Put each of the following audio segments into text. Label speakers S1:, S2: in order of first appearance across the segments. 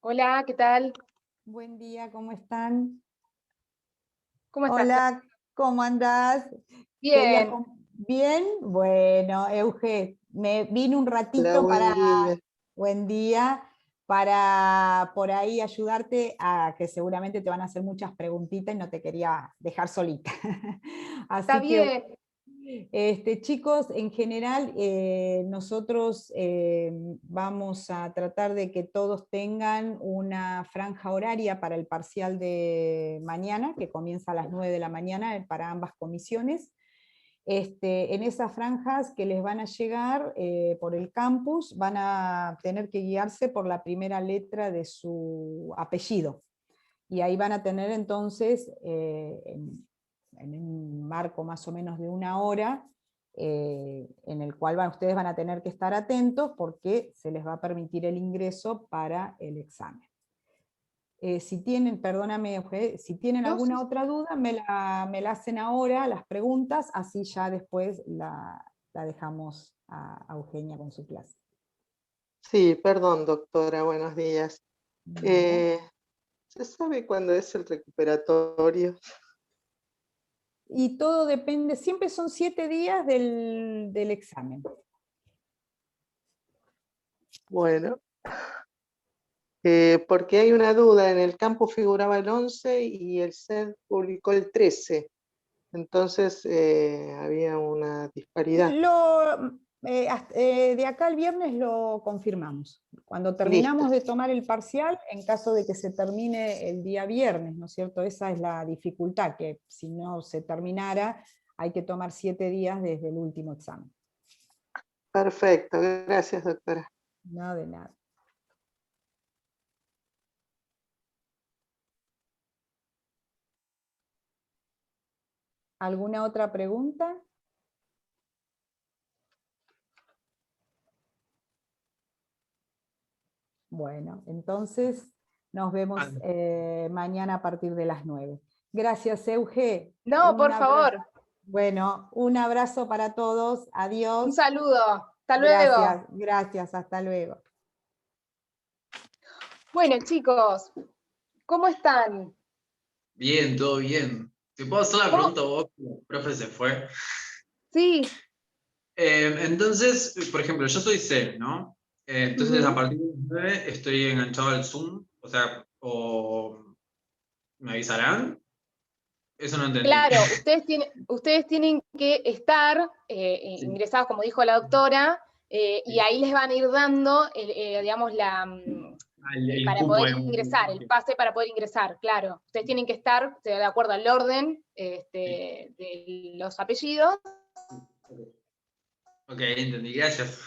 S1: Hola, ¿qué tal?
S2: Buen día, ¿cómo están?
S1: ¿Cómo estás?
S2: Hola, ¿cómo andás? Quería
S1: Bien,
S2: ¿Bien? Bueno, Euge, me vine un
S3: Hola,
S2: ratito
S3: buen día.
S2: buen día, para por ahí ayudarte a que seguramente te van a hacer muchas preguntitas y no te quería dejar solita.
S1: está
S2: Así que
S1: bien.
S2: Chicos, en general, nosotros vamos a tratar de que todos tengan una franja horaria para el parcial de mañana, que comienza a las 9 de la mañana para ambas comisiones. En esas franjas que les van a llegar por el campus, van a tener que guiarse por la primera letra de su apellido. Y ahí van a tener entonces, en un marco más o menos de una hora, en el cual ustedes van a tener que estar atentos porque se les va a permitir el ingreso para el examen. Si tienen, perdóname, Euge, si tienen
S1: No, sí,
S2: alguna otra duda, me la hacen ahora, las preguntas, así ya después la dejamos a Eugenia con su clase.
S3: Sí, perdón, doctora, buenos días.
S2: Nada.
S3: ¿Se sabe cuándo es el recuperatorio?
S2: Y todo depende, siempre son 7 días del examen.
S3: Bueno, porque hay una duda, en el campus figuraba el 11 y el SED publicó el 13, entonces había una disparidad.
S2: De acá al viernes lo confirmamos. Cuando
S3: Listo,
S2: terminamos de tomar el parcial, en caso de que se termine el día viernes, ¿no es cierto? Esa es la dificultad, que si no se terminara, hay que tomar 7 días desde el último examen.
S3: perfecto, gracias, doctora.
S2: No, de nada. ¿Alguna otra pregunta? Bueno, entonces nos vemos mañana a partir de las 9. Gracias, Euge.
S1: no,
S2: Un
S1: por
S2: abrazo.
S1: favor.
S2: Bueno, un abrazo para todos.
S1: Un
S2: Adiós.
S1: saludo. Hasta luego.
S2: Gracias, gracias. Hasta luego.
S1: Bueno, chicos, ¿cómo están?
S4: Bien, todo bien. ¿Te puedo hacer la
S1: ¿Cómo?
S4: pregunta a vos? El profe se fue.
S1: Sí.
S4: Entonces, por ejemplo, yo soy C, ¿no? Entonces, a
S1: Ujú.
S4: partir de las 9 estoy enganchado al Zoom, o sea, o me avisarán. Eso no entendí.
S1: Claro, ustedes tienen que estar
S4: Sí.
S1: ingresados, como dijo la doctora, y
S4: Sí.
S1: ahí les van a ir dando, digamos,
S4: Ah, el
S1: para
S4: cupo
S1: poder
S4: es
S1: ingresar, el pase para poder ingresar, claro. Ustedes tienen que estar de acuerdo al orden
S4: sí.
S1: de los apellidos,
S4: Ok, entendí, gracias.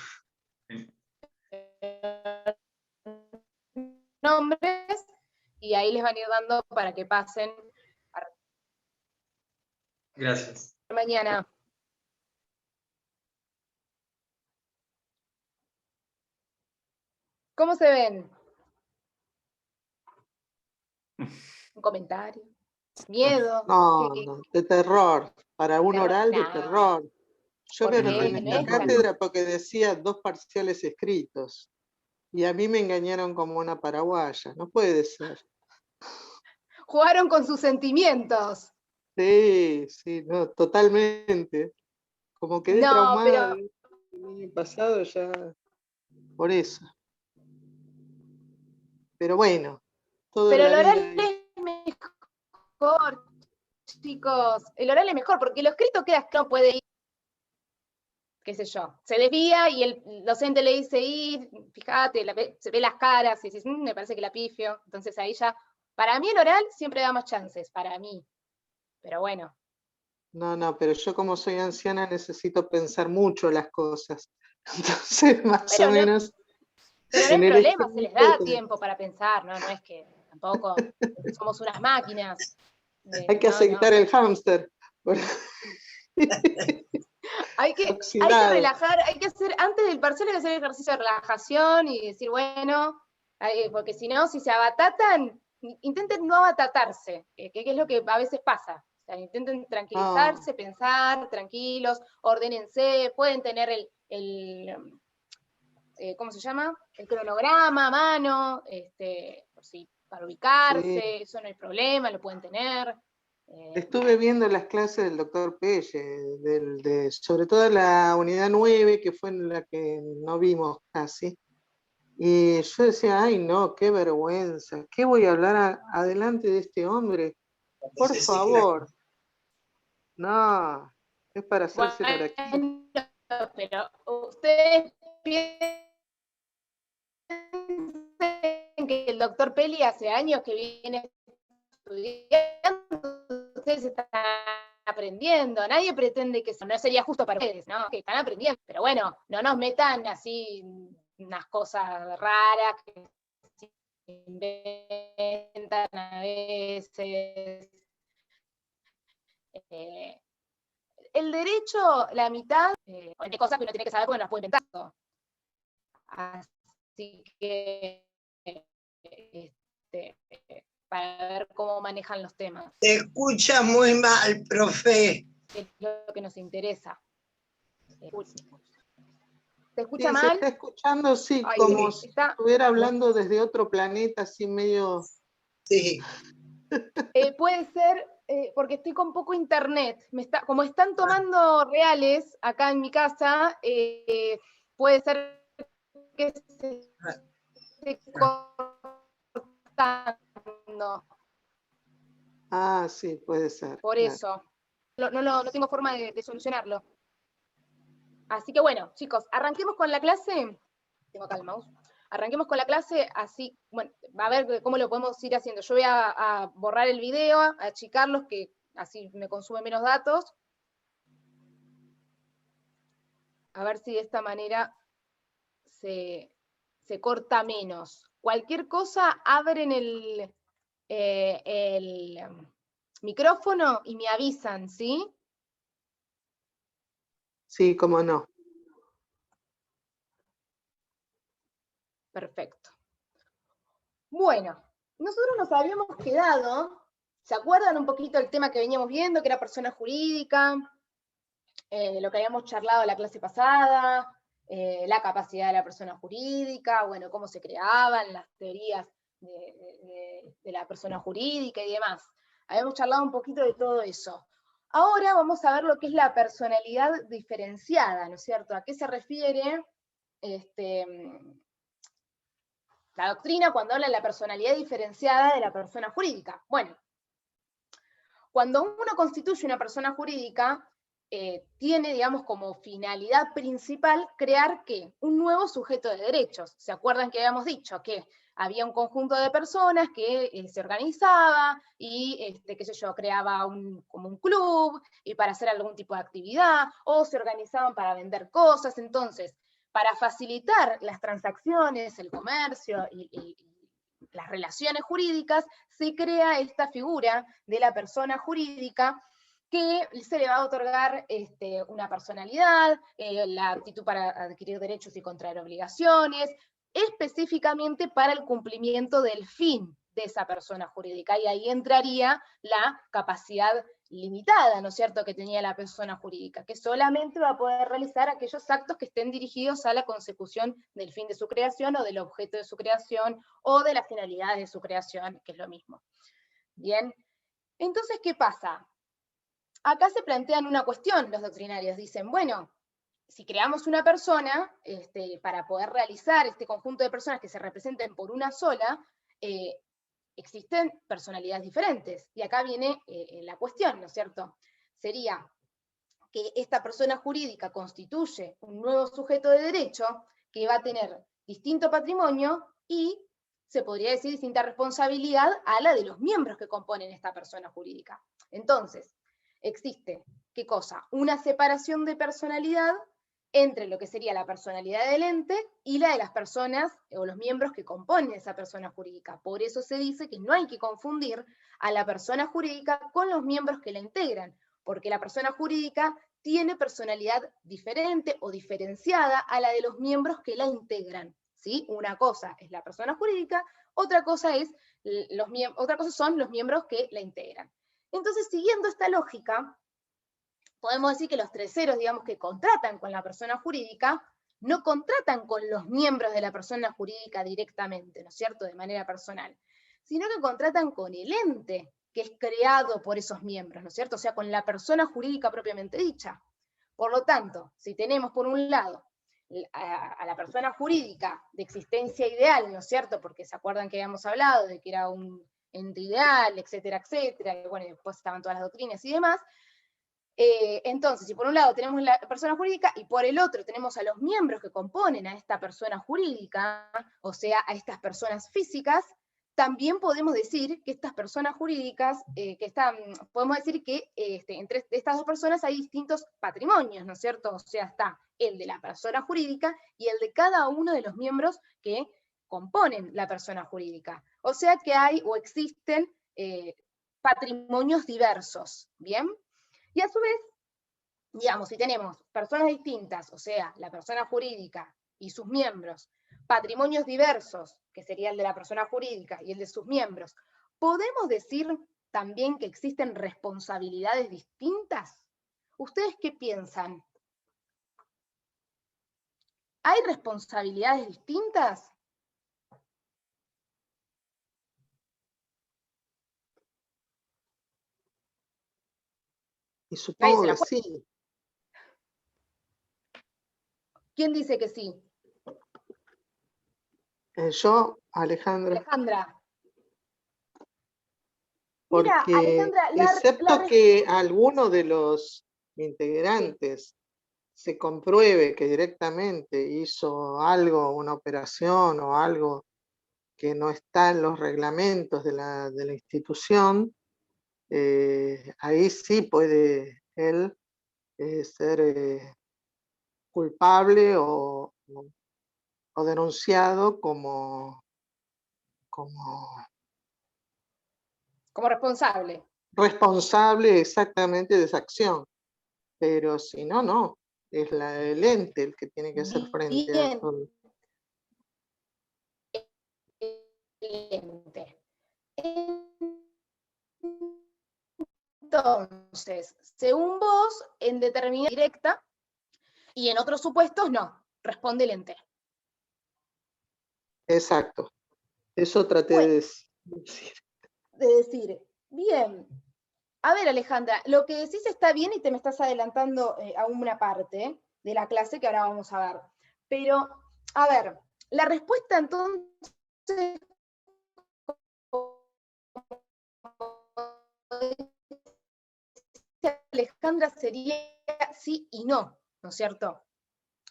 S1: nombres, y ahí les van a ir dando para que pasen
S4: Gracias.
S1: mañana. ¿Cómo se ven? ¿Un comentario? ¿Miedo? ¿Qué,
S3: No,
S1: qué?
S3: no, de terror, para un oral de
S1: Nah,
S3: terror. Yo
S1: ¿por
S3: me
S1: qué?
S3: metí en
S1: No
S3: esta
S1: es tan...
S3: cátedra porque decía 2 parciales escritos. Y a mí me engañaron como una paraguaya, no puede ser.
S1: Jugaron con sus sentimientos.
S3: Sí, sí, no, totalmente. Como quedé
S1: No,
S3: traumada
S1: pero,
S3: del año pasado ya por eso. Pero bueno, todo en
S1: pero
S3: la
S1: el oral
S3: vida es...
S1: es mejor, chicos. El oral es mejor, porque lo escrito queda que no puede ir, qué sé yo. Se desvía y el docente le dice, fíjate, se ve las caras y dices, me parece que la pifio. Entonces ahí ya, para mí el oral siempre da más chances, para mí. Pero bueno.
S3: No, no, pero yo como soy anciana necesito pensar mucho las cosas. Entonces, más o
S1: Pero no,
S3: menos,
S1: pero no hay
S3: en el
S1: problema, se les da
S3: escrito
S1: tiempo para pensar, ¿no? No es que tampoco somos unas máquinas.
S3: hay que
S1: No, no.
S3: aceitar el hámster.
S1: Hay que
S3: Oxidado.
S1: relajar, hay que hacer, antes del parcial hay que hacer ejercicio de relajación y decir, bueno, porque si no, si se abatatan, intenten no abatatarse, que es lo que a veces pasa. O sea, intenten
S3: No,
S1: tranquilizarse, pensar, tranquilos, ordénense, pueden tener ¿cómo se llama? El cronograma a mano, por si, para ubicarse,
S3: Sí.
S1: eso no hay problema, lo pueden tener.
S3: Estuve viendo las clases del doctor Pelle, sobre todo la unidad 9, que fue en la que no vimos casi. Y yo decía, ay no, qué vergüenza, ¿qué voy a hablar adelante de este hombre? Por favor. No, es para hacerse la araquita.
S1: Bueno, pero ustedes piensen que el doctor Peli hace años que viene estudiando, ustedes están aprendiendo, nadie pretende que eso no sería justo para ustedes, ¿no? Que están aprendiendo, pero bueno, no nos metan así unas cosas raras que se inventan a veces. El derecho, la mitad, hay cosas que uno tiene que saber porque no las puede inventar. Así que, para ver cómo manejan los temas.
S5: Se escucha muy mal, profe.
S1: Es lo que nos interesa. ¿Se
S3: Sí,
S1: escucha
S3: se
S1: mal?
S3: está escuchando, sí,
S1: Ay,
S3: como
S1: sí,
S3: si
S1: está.
S3: estuviera hablando desde otro planeta, así medio...
S5: Sí.
S1: Puede ser, porque estoy con poco internet. Como están tomando reales acá en mi casa, puede ser que se esté cortando.
S3: Ah, sí, puede ser.
S1: Por
S3: Claro.
S1: eso. No tengo forma de solucionarlo. Así que bueno, chicos, arranquemos con la clase. Tengo acá el mouse. Arranquemos con la clase, así, bueno, a ver cómo lo podemos ir haciendo. Yo voy a borrar el video, a achicarlos, que así me consume menos datos. A ver si de esta manera se corta menos. Cualquier cosa, abren el micrófono y me avisan, ¿sí?
S3: Sí, cómo no.
S1: Perfecto. Bueno, nosotros nos habíamos quedado, ¿se acuerdan un poquito del tema que veníamos viendo, que era persona jurídica? Lo que habíamos charlado la clase pasada, la capacidad de la persona jurídica, bueno, cómo se creaban las teorías de la persona jurídica y demás. Habíamos charlado un poquito de todo eso. Ahora vamos a ver lo que es la personalidad diferenciada, ¿no es cierto? ¿A qué se refiere la doctrina cuando habla de la personalidad diferenciada de la persona jurídica? Bueno, cuando uno constituye una persona jurídica, tiene, digamos, como finalidad principal crear, ¿qué? Un nuevo sujeto de derechos. ¿Se acuerdan que habíamos dicho que había un conjunto de personas que se organizaba y, qué sé yo, creaba como un club y para hacer algún tipo de actividad, o se organizaban para vender cosas? Entonces, para facilitar las transacciones, el comercio y las relaciones jurídicas, se crea esta figura de la persona jurídica que se le va a otorgar una personalidad, la aptitud para adquirir derechos y contraer obligaciones, específicamente para el cumplimiento del fin de esa persona jurídica. Y ahí entraría la capacidad limitada, ¿no es cierto?, que tenía la persona jurídica, que solamente va a poder realizar aquellos actos que estén dirigidos a la consecución del fin de su creación o del objeto de su creación o de la finalidad de su creación, que es lo mismo. Bien, entonces, ¿qué pasa? Acá se plantean una cuestión los doctrinarios, dicen, bueno, si creamos una persona, para poder realizar este conjunto de personas que se representen por una sola, existen personalidades diferentes. Y acá viene la cuestión, ¿no es cierto? Sería que esta persona jurídica constituye un nuevo sujeto de derecho que va a tener distinto patrimonio y, se podría decir, distinta responsabilidad a la de los miembros que componen esta persona jurídica. Entonces, existe, ¿qué cosa? Una separación de personalidad entre lo que sería la personalidad del ente y la de las personas o los miembros que componen esa persona jurídica. Por eso se dice que no hay que confundir a la persona jurídica con los miembros que la integran, porque la persona jurídica tiene personalidad diferente o diferenciada a la de los miembros que la integran, ¿sí? Una cosa es la persona jurídica, otra cosa son los miembros que la integran. Entonces, siguiendo esta lógica, podemos decir que los terceros, digamos, que contratan con la persona jurídica, no contratan con los miembros de la persona jurídica directamente, ¿no es cierto?, de manera personal, sino que contratan con el ente que es creado por esos miembros, ¿no es cierto?, o sea, con la persona jurídica propiamente dicha. Por lo tanto, si tenemos por un lado a la persona jurídica de existencia ideal, ¿no es cierto?, porque se acuerdan que habíamos hablado de que era un ente ideal, etcétera, etcétera, y bueno, después estaban todas las doctrinas y demás. Entonces, si por un lado tenemos la persona jurídica y por el otro tenemos a los miembros que componen a esta persona jurídica, o sea, a estas personas físicas, también podemos decir que estas personas jurídicas, podemos decir que entre estas dos personas hay distintos patrimonios, ¿no es cierto? O sea, está el de la persona jurídica y el de cada uno de los miembros que componen la persona jurídica. O sea que hay o existen patrimonios diversos, ¿bien? Y a su vez, digamos, si tenemos personas distintas, o sea, la persona jurídica y sus miembros, patrimonios diversos, que sería el de la persona jurídica y el de sus miembros, ¿podemos decir también que existen responsabilidades distintas? ¿Ustedes qué piensan? ¿Hay responsabilidades distintas?
S3: Y supongo
S1: Nadie
S3: que
S1: se la
S3: sí.
S1: ¿Quién dice que sí?
S3: Yo, Alejandra,
S1: Alejandra. Mira,
S3: porque
S1: Alejandra,
S3: excepto que alguno de los integrantes se compruebe que directamente hizo algo, una operación o algo que no está en los reglamentos de la institución, ahí sí puede él ser culpable o denunciado como
S1: responsable.
S3: responsable exactamente de esa acción. Pero si no, no. Es el ente el que tiene que hacer frente a
S1: Bien.
S3: todo.
S1: Ente. Entonces, según vos, en determinada directa, y en otros supuestos no, responde el ente.
S3: Exacto. Eso traté
S1: Bueno,
S3: de decir.
S1: De decir, bien. A ver, Alejandra, lo que decís está bien y te me estás adelantando a una parte de la clase que ahora vamos a ver. Pero, a ver, la respuesta entonces, Alejandra, sería sí y no, ¿no es cierto?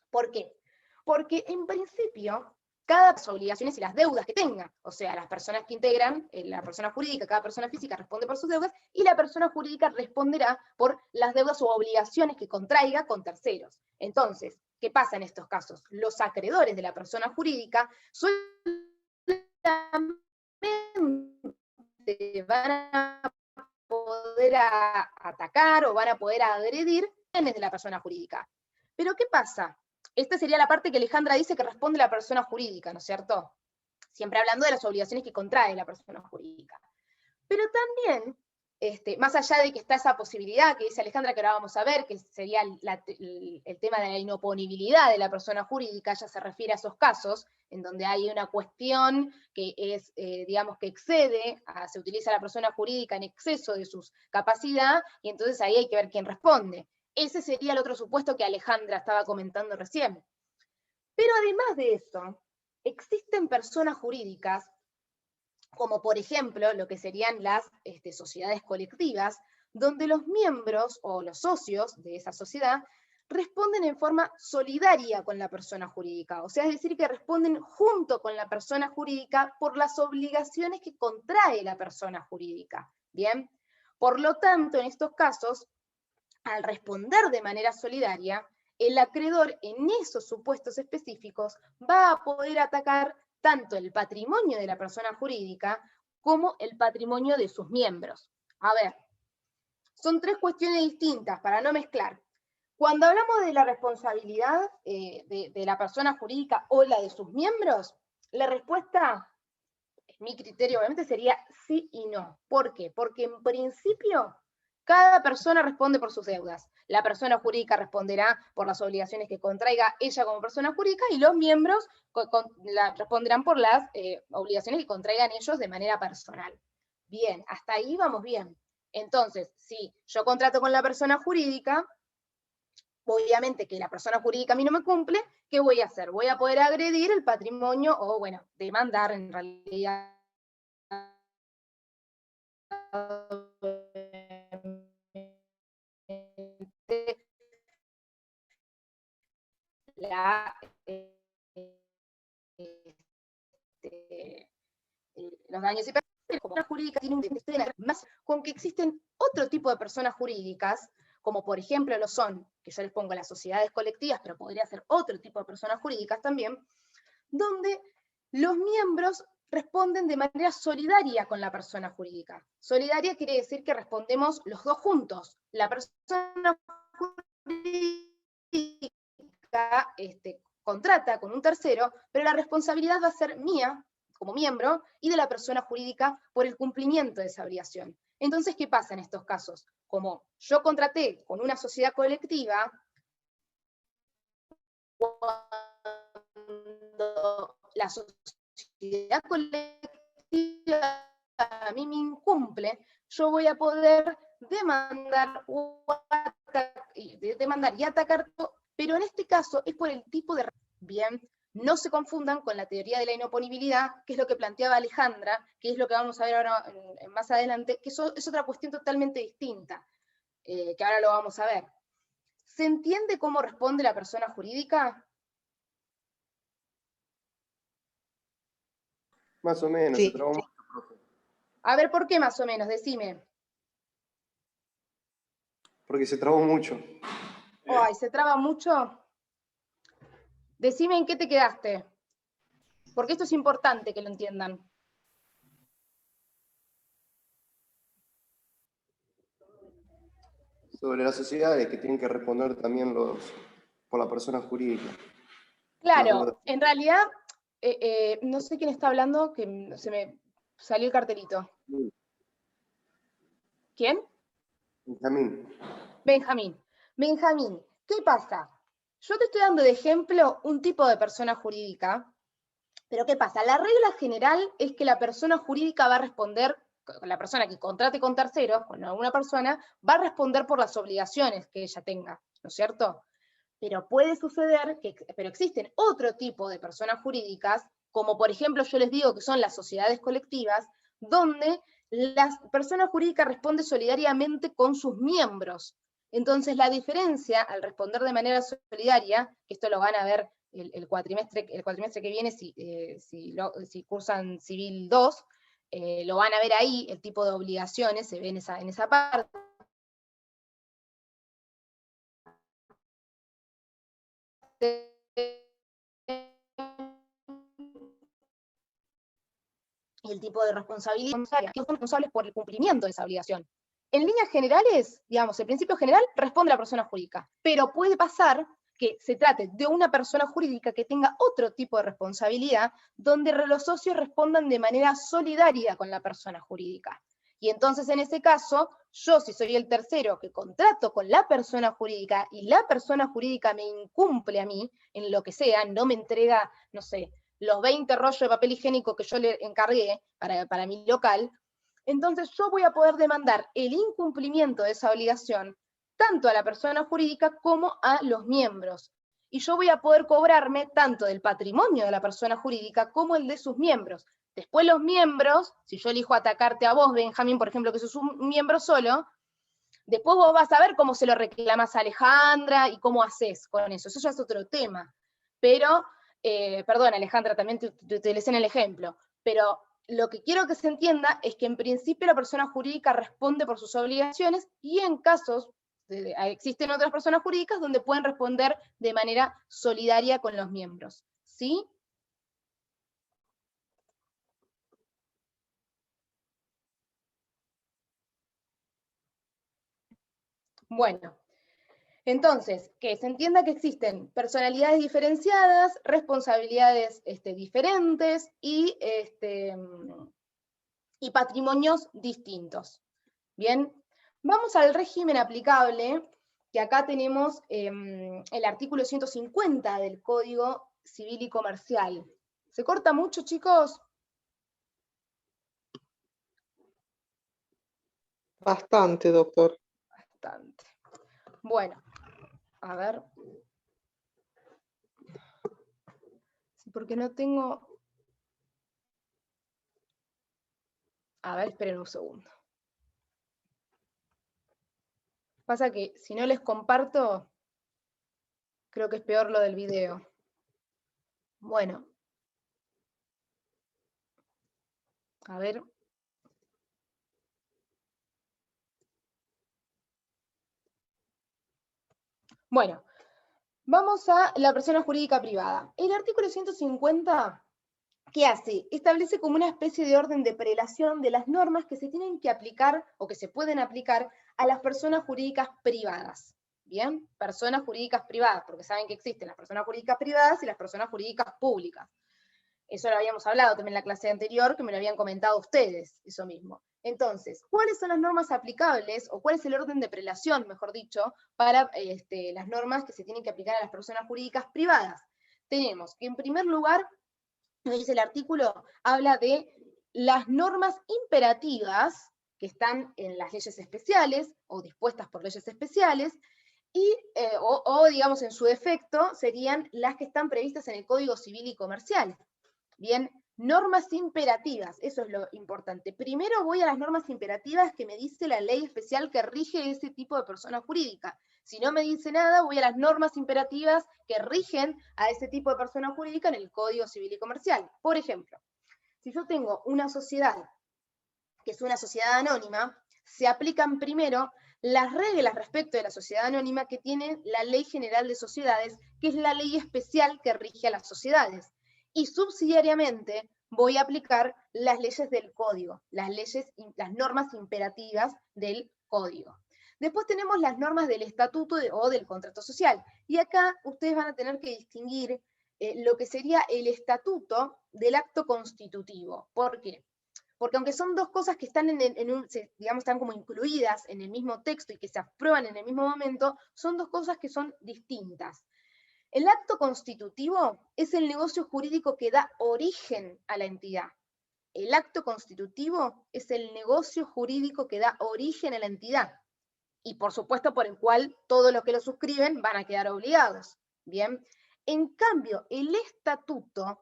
S1: ¿Por qué? Porque en principio, cada obligaciones y las deudas que tenga, o sea, las personas que integran, la persona jurídica, cada persona física responde por sus deudas, y la persona jurídica responderá por las deudas o obligaciones que contraiga con terceros. Entonces, ¿qué pasa en estos casos? Los acreedores de la persona jurídica solamente van a poder atacar o van a poder agredir bienes de la persona jurídica. Pero ¿qué pasa? Esta sería la parte que Alejandra dice que responde la persona jurídica, ¿no es cierto? Siempre hablando de las obligaciones que contrae la persona jurídica. Pero también, más allá de que está esa posibilidad que dice Alejandra, que ahora vamos a ver, que sería el tema de la inoponibilidad de la persona jurídica, ya se refiere a esos casos en donde hay una cuestión que es, digamos, que excede, se utiliza la persona jurídica en exceso de sus capacidades, y entonces ahí hay que ver quién responde. Ese sería el otro supuesto que Alejandra estaba comentando recién. Pero además de eso, existen personas jurídicas, como por ejemplo lo que serían las sociedades colectivas, donde los miembros o los socios de esa sociedad responden en forma solidaria con la persona jurídica, o sea, es decir, que responden junto con la persona jurídica por las obligaciones que contrae la persona jurídica. Bien, por lo tanto, en estos casos, al responder de manera solidaria, el acreedor en esos supuestos específicos va a poder atacar tanto el patrimonio de la persona jurídica como el patrimonio de sus miembros. A ver, son tres cuestiones distintas para no mezclar. Cuando hablamos de la responsabilidad de la persona jurídica o la de sus miembros, la respuesta, mi criterio obviamente, sería sí y no. ¿Por qué? Porque en principio Cada persona responde por sus deudas. La persona jurídica responderá por las obligaciones que contraiga ella como persona jurídica, y los miembros responderán por las obligaciones que contraigan ellos de manera personal. Bien, hasta ahí vamos bien. Entonces, si yo contrato con la persona jurídica, obviamente que la persona jurídica a mí no me cumple, ¿qué voy a hacer? Voy a poder agredir el patrimonio, o bueno, demandar en realidad los daños y perjuicios. Como la jurídica tiene un más con que existen otro tipo de personas jurídicas, como por ejemplo lo son, que yo les pongo las sociedades colectivas, pero podría ser otro tipo de personas jurídicas también, donde los miembros responden de manera solidaria con la persona jurídica. Solidaria quiere decir que respondemos los dos juntos. La persona jurídica contrata con un tercero, pero la responsabilidad va a ser mía, como miembro, y de la persona jurídica por el cumplimiento de esa obligación. Entonces, ¿qué pasa en estos casos? Como yo contraté con una sociedad colectiva, cuando la sociedad colectiva a mí me incumple, yo voy a poder demandar y atacar, pero en este caso es por el tipo de... Bien, no se confundan con la teoría de la inoponibilidad, que es lo que planteaba Alejandra, que es lo que vamos a ver ahora más adelante, que eso es otra cuestión totalmente distinta, que ahora lo vamos a ver. ¿Se entiende cómo responde la persona jurídica?
S6: Más o menos,
S5: Sí.
S6: se trabó mucho, profe.
S1: A ver, ¿por qué más o menos? Decime.
S6: Porque se trabó mucho.
S1: Ay, ¿se traba mucho? Decime en qué te quedaste. Porque esto es importante que lo entiendan.
S6: Sobre las sociedades que tienen que responder también por la persona jurídica.
S1: Claro, en realidad, no sé quién está hablando, que se me salió el cartelito. ¿Quién?
S6: Benjamín.
S1: Benjamín. Benjamín, ¿qué pasa? Yo te estoy dando de ejemplo un tipo de persona jurídica, pero ¿qué pasa? La regla general es que la persona jurídica va a responder, la persona que contrate con terceros, con alguna persona, va a responder por las obligaciones que ella tenga, ¿no es cierto? Pero puede suceder, pero existen otro tipo de personas jurídicas, como por ejemplo yo les digo que son las sociedades colectivas, donde la persona jurídica responde solidariamente con sus miembros. Entonces la diferencia al responder de manera solidaria, que esto lo van a ver el cuatrimestre que viene si cursan Civil 2, lo van a ver ahí, el tipo de obligaciones se ve en esa parte. Y el tipo de responsabilidad, que son responsables por el cumplimiento de esa obligación. En líneas generales, digamos, el principio general responde la persona jurídica, pero puede pasar que se trate de una persona jurídica que tenga otro tipo de responsabilidad, donde los socios respondan de manera solidaria con la persona jurídica. Y entonces, en ese caso, yo, si soy el tercero que contrato con la persona jurídica y la persona jurídica me incumple a mí en lo que sea, no me entrega, no sé, los 20 rollos de papel higiénico que yo le encargué para mi local, entonces yo voy a poder demandar el incumplimiento de esa obligación tanto a la persona jurídica como a los miembros. Y yo voy a poder cobrarme tanto del patrimonio de la persona jurídica como el de sus miembros. Después los miembros, si yo elijo atacarte a vos, Benjamín, por ejemplo, que sos un miembro solo, después vos vas a ver cómo se lo reclamas a Alejandra y cómo haces con eso. Eso ya es otro tema. Pero, perdón, Alejandra, también te utilicé en el ejemplo, pero lo que quiero que se entienda es que en principio la persona jurídica responde por sus obligaciones y en casos, existen otras personas jurídicas donde pueden responder de manera solidaria con los miembros. ¿Sí? Bueno, entonces, que se entienda que existen personalidades diferenciadas, responsabilidades diferentes y patrimonios distintos. Bien, Vamos al régimen aplicable, que acá tenemos el artículo 150 del Código Civil y Comercial. ¿Se corta mucho, chicos?
S3: Bastante, doctor.
S1: Bastante. Bueno, a ver. Sí, porque no tengo... A ver, esperen un segundo. Pasa que si no les comparto, creo que es peor lo del video. Bueno. A ver. Bueno, vamos a la persona jurídica privada. El artículo 150, ¿qué hace? Establece como una especie de orden de prelación de las normas que se tienen que aplicar o que se pueden aplicar a las personas jurídicas privadas. ¿Bien? Personas jurídicas privadas, porque saben que existen las personas jurídicas privadas y las personas jurídicas públicas. Eso lo habíamos hablado también en la clase anterior, que me lo habían comentado ustedes, eso mismo. Entonces, ¿cuáles son las normas aplicables, o cuál es el orden de prelación, mejor dicho, para las normas que se tienen que aplicar a las personas jurídicas privadas? Tenemos que, en primer lugar, lo que dice el artículo, habla de las normas imperativas que están en las leyes especiales, o dispuestas por leyes especiales, y, o digamos en su defecto, serían las que están previstas en el Código Civil y Comercial. Bien, normas imperativas, eso es lo importante. Primero voy a las normas imperativas que me dice la ley especial que rige ese tipo de persona jurídica. Si no me dice nada, voy a las normas imperativas que rigen a ese tipo de persona jurídica en el Código Civil y Comercial. Por ejemplo, si yo tengo una sociedad que es una sociedad anónima, se aplican primero las reglas respecto de la sociedad anónima que tiene la Ley General de Sociedades, que es la ley especial que rige a las sociedades. Y subsidiariamente voy a aplicar las leyes del código, las normas imperativas del código. Después tenemos las normas del estatuto o del contrato social. Y acá ustedes van a tener que distinguir lo que sería el estatuto del acto constitutivo. ¿Por qué? Porque aunque son dos cosas que están digamos, están como incluidas en el mismo texto y que se aprueban en el mismo momento, son dos cosas que son distintas. El acto constitutivo es el negocio jurídico que da origen a la entidad. El acto constitutivo es el negocio jurídico que da origen a la entidad. Y por supuesto por el cual todos los que lo suscriben van a quedar obligados. Bien. En cambio, el estatuto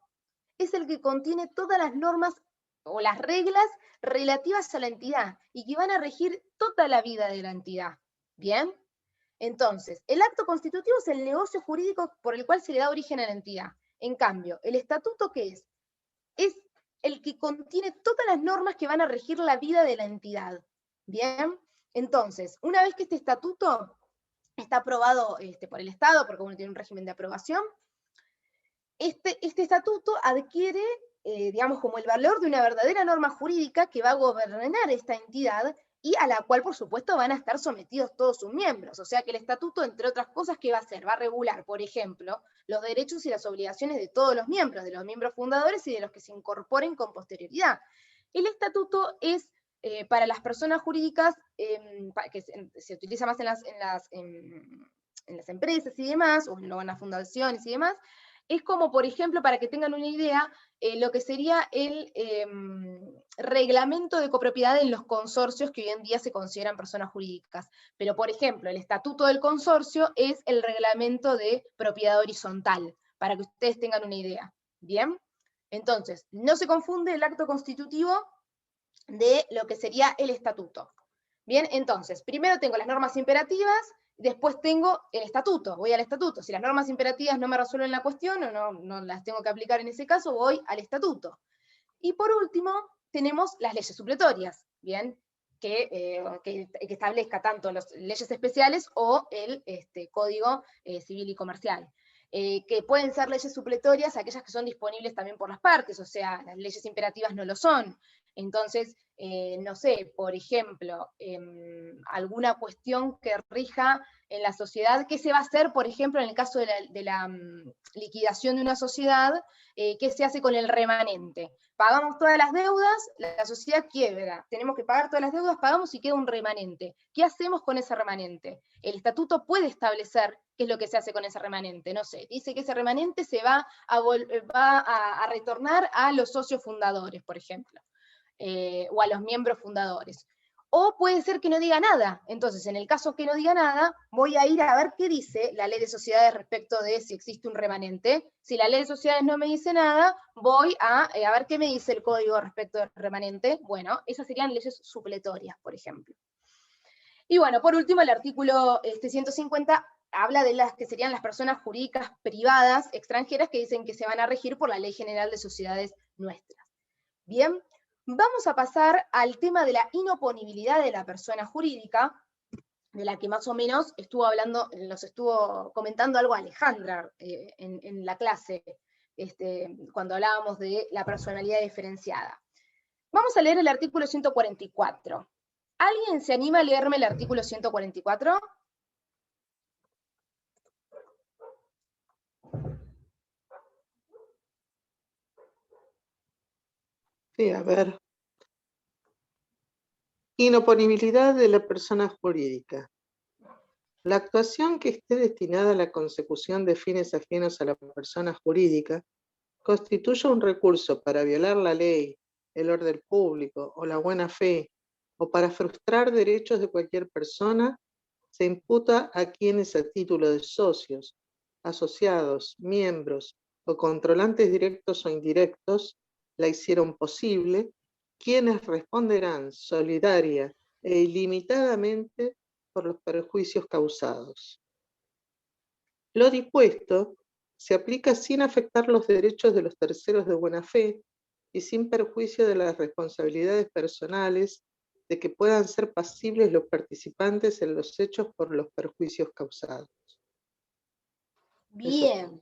S1: es el que contiene todas las normas o las reglas relativas a la entidad y que van a regir toda la vida de la entidad. ¿Bien? Entonces, el acto constitutivo es el negocio jurídico por el cual se le da origen a la entidad. En cambio, ¿el estatuto qué es? Es el que contiene todas las normas que van a regir la vida de la entidad. ¿Bien? Entonces, una vez que este estatuto está aprobado por el Estado, porque uno tiene un régimen de aprobación, este estatuto adquiere, digamos, como el valor de una verdadera norma jurídica que va a gobernar esta entidad y a la cual, por supuesto, van a estar sometidos todos sus miembros. O sea que el estatuto, entre otras cosas, ¿qué va a hacer? Va a regular, por ejemplo, los derechos y las obligaciones de todos los miembros fundadores y de los que se incorporen con posterioridad. El estatuto es, para las personas jurídicas, que se utiliza más en las empresas y demás, o en las fundaciones y demás, es como, por ejemplo, para que tengan una idea, lo que sería el reglamento de copropiedad en los consorcios que hoy en día se consideran personas jurídicas. Pero, por ejemplo, el estatuto del consorcio es el reglamento de propiedad horizontal, para que ustedes tengan una idea. ¿Bien? Entonces, no se confunde el acto constitutivo de lo que sería el estatuto. Bien, entonces, primero tengo las normas imperativas, después tengo el estatuto, voy al estatuto. Si las normas imperativas no me resuelven la cuestión o no las tengo que aplicar en ese caso, voy al estatuto. Y por último, tenemos las leyes supletorias, ¿bien? Que establezca tanto las leyes especiales o el Código Civil y Comercial. Que pueden ser leyes supletorias aquellas que son disponibles también por las partes, o sea, las leyes imperativas no lo son. Entonces, no sé, por ejemplo, alguna cuestión que rija en la sociedad, ¿qué se va a hacer, por ejemplo, en el caso de la liquidación de una sociedad? ¿Qué se hace con el remanente? Pagamos todas las deudas, la sociedad quiebra, tenemos que pagar todas las deudas, pagamos y queda un remanente. ¿Qué hacemos con ese remanente? El estatuto puede establecer qué es lo que se hace con ese remanente, no sé, dice que ese remanente se va a retornar a los socios fundadores, por ejemplo. O a los miembros fundadores. O puede ser que no diga nada. Entonces, en el caso que no diga nada, voy a ir a ver qué dice la ley de sociedades respecto de si existe un remanente. Si la ley de sociedades no me dice nada, voy a ver qué me dice el código respecto del remanente. Bueno, esas serían leyes supletorias, por ejemplo. Y bueno, por último, el artículo 150 habla de las que serían las personas jurídicas privadas extranjeras que dicen que se van a regir por la Ley General de Sociedades nuestras. Bien, vamos a pasar al tema de la inoponibilidad de la persona jurídica, de la que más o menos nos estuvo comentando algo Alejandra en la clase, cuando hablábamos de la personalidad diferenciada. Vamos a leer el artículo 144. ¿Alguien se anima a leerme el artículo 144?
S3: Sí, a ver. Inoponibilidad de la persona jurídica. La actuación que esté destinada a la consecución de fines ajenos a la persona jurídica constituye un recurso para violar la ley, el orden público o la buena fe, o para frustrar derechos de cualquier persona, se imputa a quienes a título de socios, asociados, miembros o controlantes directos o indirectos la hicieron posible, quienes responderán solidaria e ilimitadamente por los perjuicios causados. Lo dispuesto se aplica sin afectar los derechos de los terceros de buena fe y sin perjuicio de las responsabilidades personales de que puedan ser pasibles los participantes en los hechos por los perjuicios causados.
S1: Bien,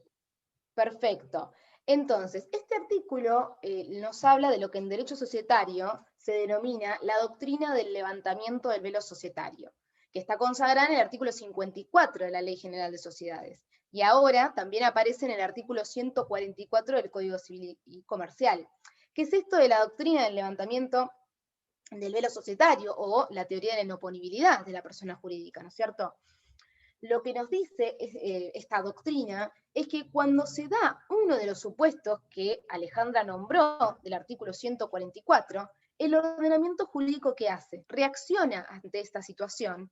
S1: perfecto. Entonces, este artículo nos habla de lo que en derecho societario se denomina la doctrina del levantamiento del velo societario, que está consagrada en el artículo 54 de la Ley General de Sociedades. Y ahora también aparece en el artículo 144 del Código Civil y Comercial. ¿Qué es esto de la doctrina del levantamiento del velo societario o la teoría de la inoponibilidad de la persona jurídica, ¿no es cierto? Lo que nos dice esta doctrina es que cuando se da uno de los supuestos que Alejandra nombró del artículo 144, el ordenamiento jurídico ¿qué hace? Reacciona ante esta situación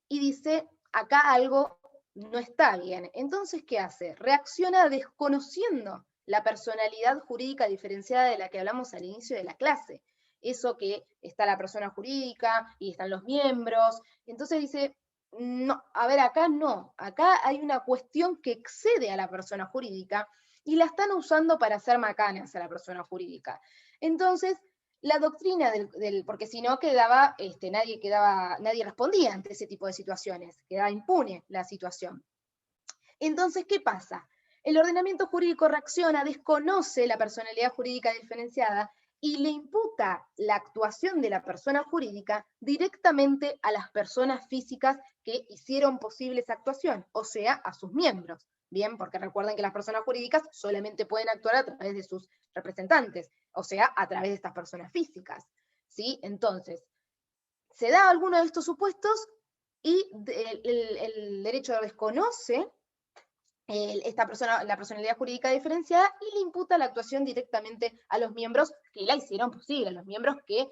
S1: y dice, acá algo no está bien. Entonces, ¿qué hace? Reacciona desconociendo la personalidad jurídica diferenciada de la que hablamos al inicio de la clase. Eso que está la persona jurídica y están los miembros. Entonces dice, no, a ver, acá no. Acá hay una cuestión que excede a la persona jurídica y la están usando para hacer macanas a la persona jurídica. Entonces, la doctrina porque si no quedaba, nadie respondía ante ese tipo de situaciones, quedaba impune la situación. Entonces, ¿qué pasa? El ordenamiento jurídico reacciona, desconoce la personalidad jurídica diferenciada y le imputa la actuación de la persona jurídica directamente a las personas físicas que hicieron posible esa actuación, o sea, a sus miembros. Bien, porque recuerden que las personas jurídicas solamente pueden actuar a través de sus representantes, o sea, a través de estas personas físicas. ¿Sí? Entonces, se da alguno de estos supuestos y el derecho desconoce la personalidad jurídica diferenciada y le imputa la actuación directamente a los miembros que la hicieron posible, a los miembros que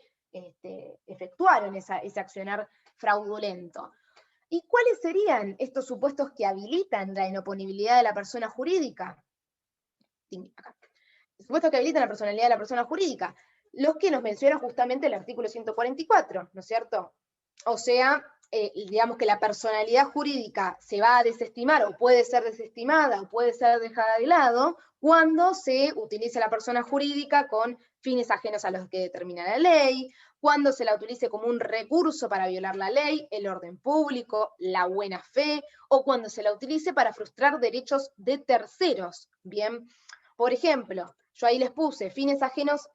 S1: efectuaron ese accionar fraudulento. ¿Y cuáles serían estos supuestos que habilitan la inoponibilidad de la persona jurídica? Supuestos que habilitan la personalidad de la persona jurídica, los que nos menciona justamente el artículo 144, ¿no es cierto? O sea, digamos que la personalidad jurídica se va a desestimar o puede ser desestimada o puede ser dejada de lado cuando se utiliza la persona jurídica con fines ajenos a los que determina la ley, cuando se la utilice como un recurso para violar la ley, el orden público, la buena fe, o cuando se la utilice para frustrar derechos de terceros. Bien, por ejemplo, yo ahí les puse fines ajenos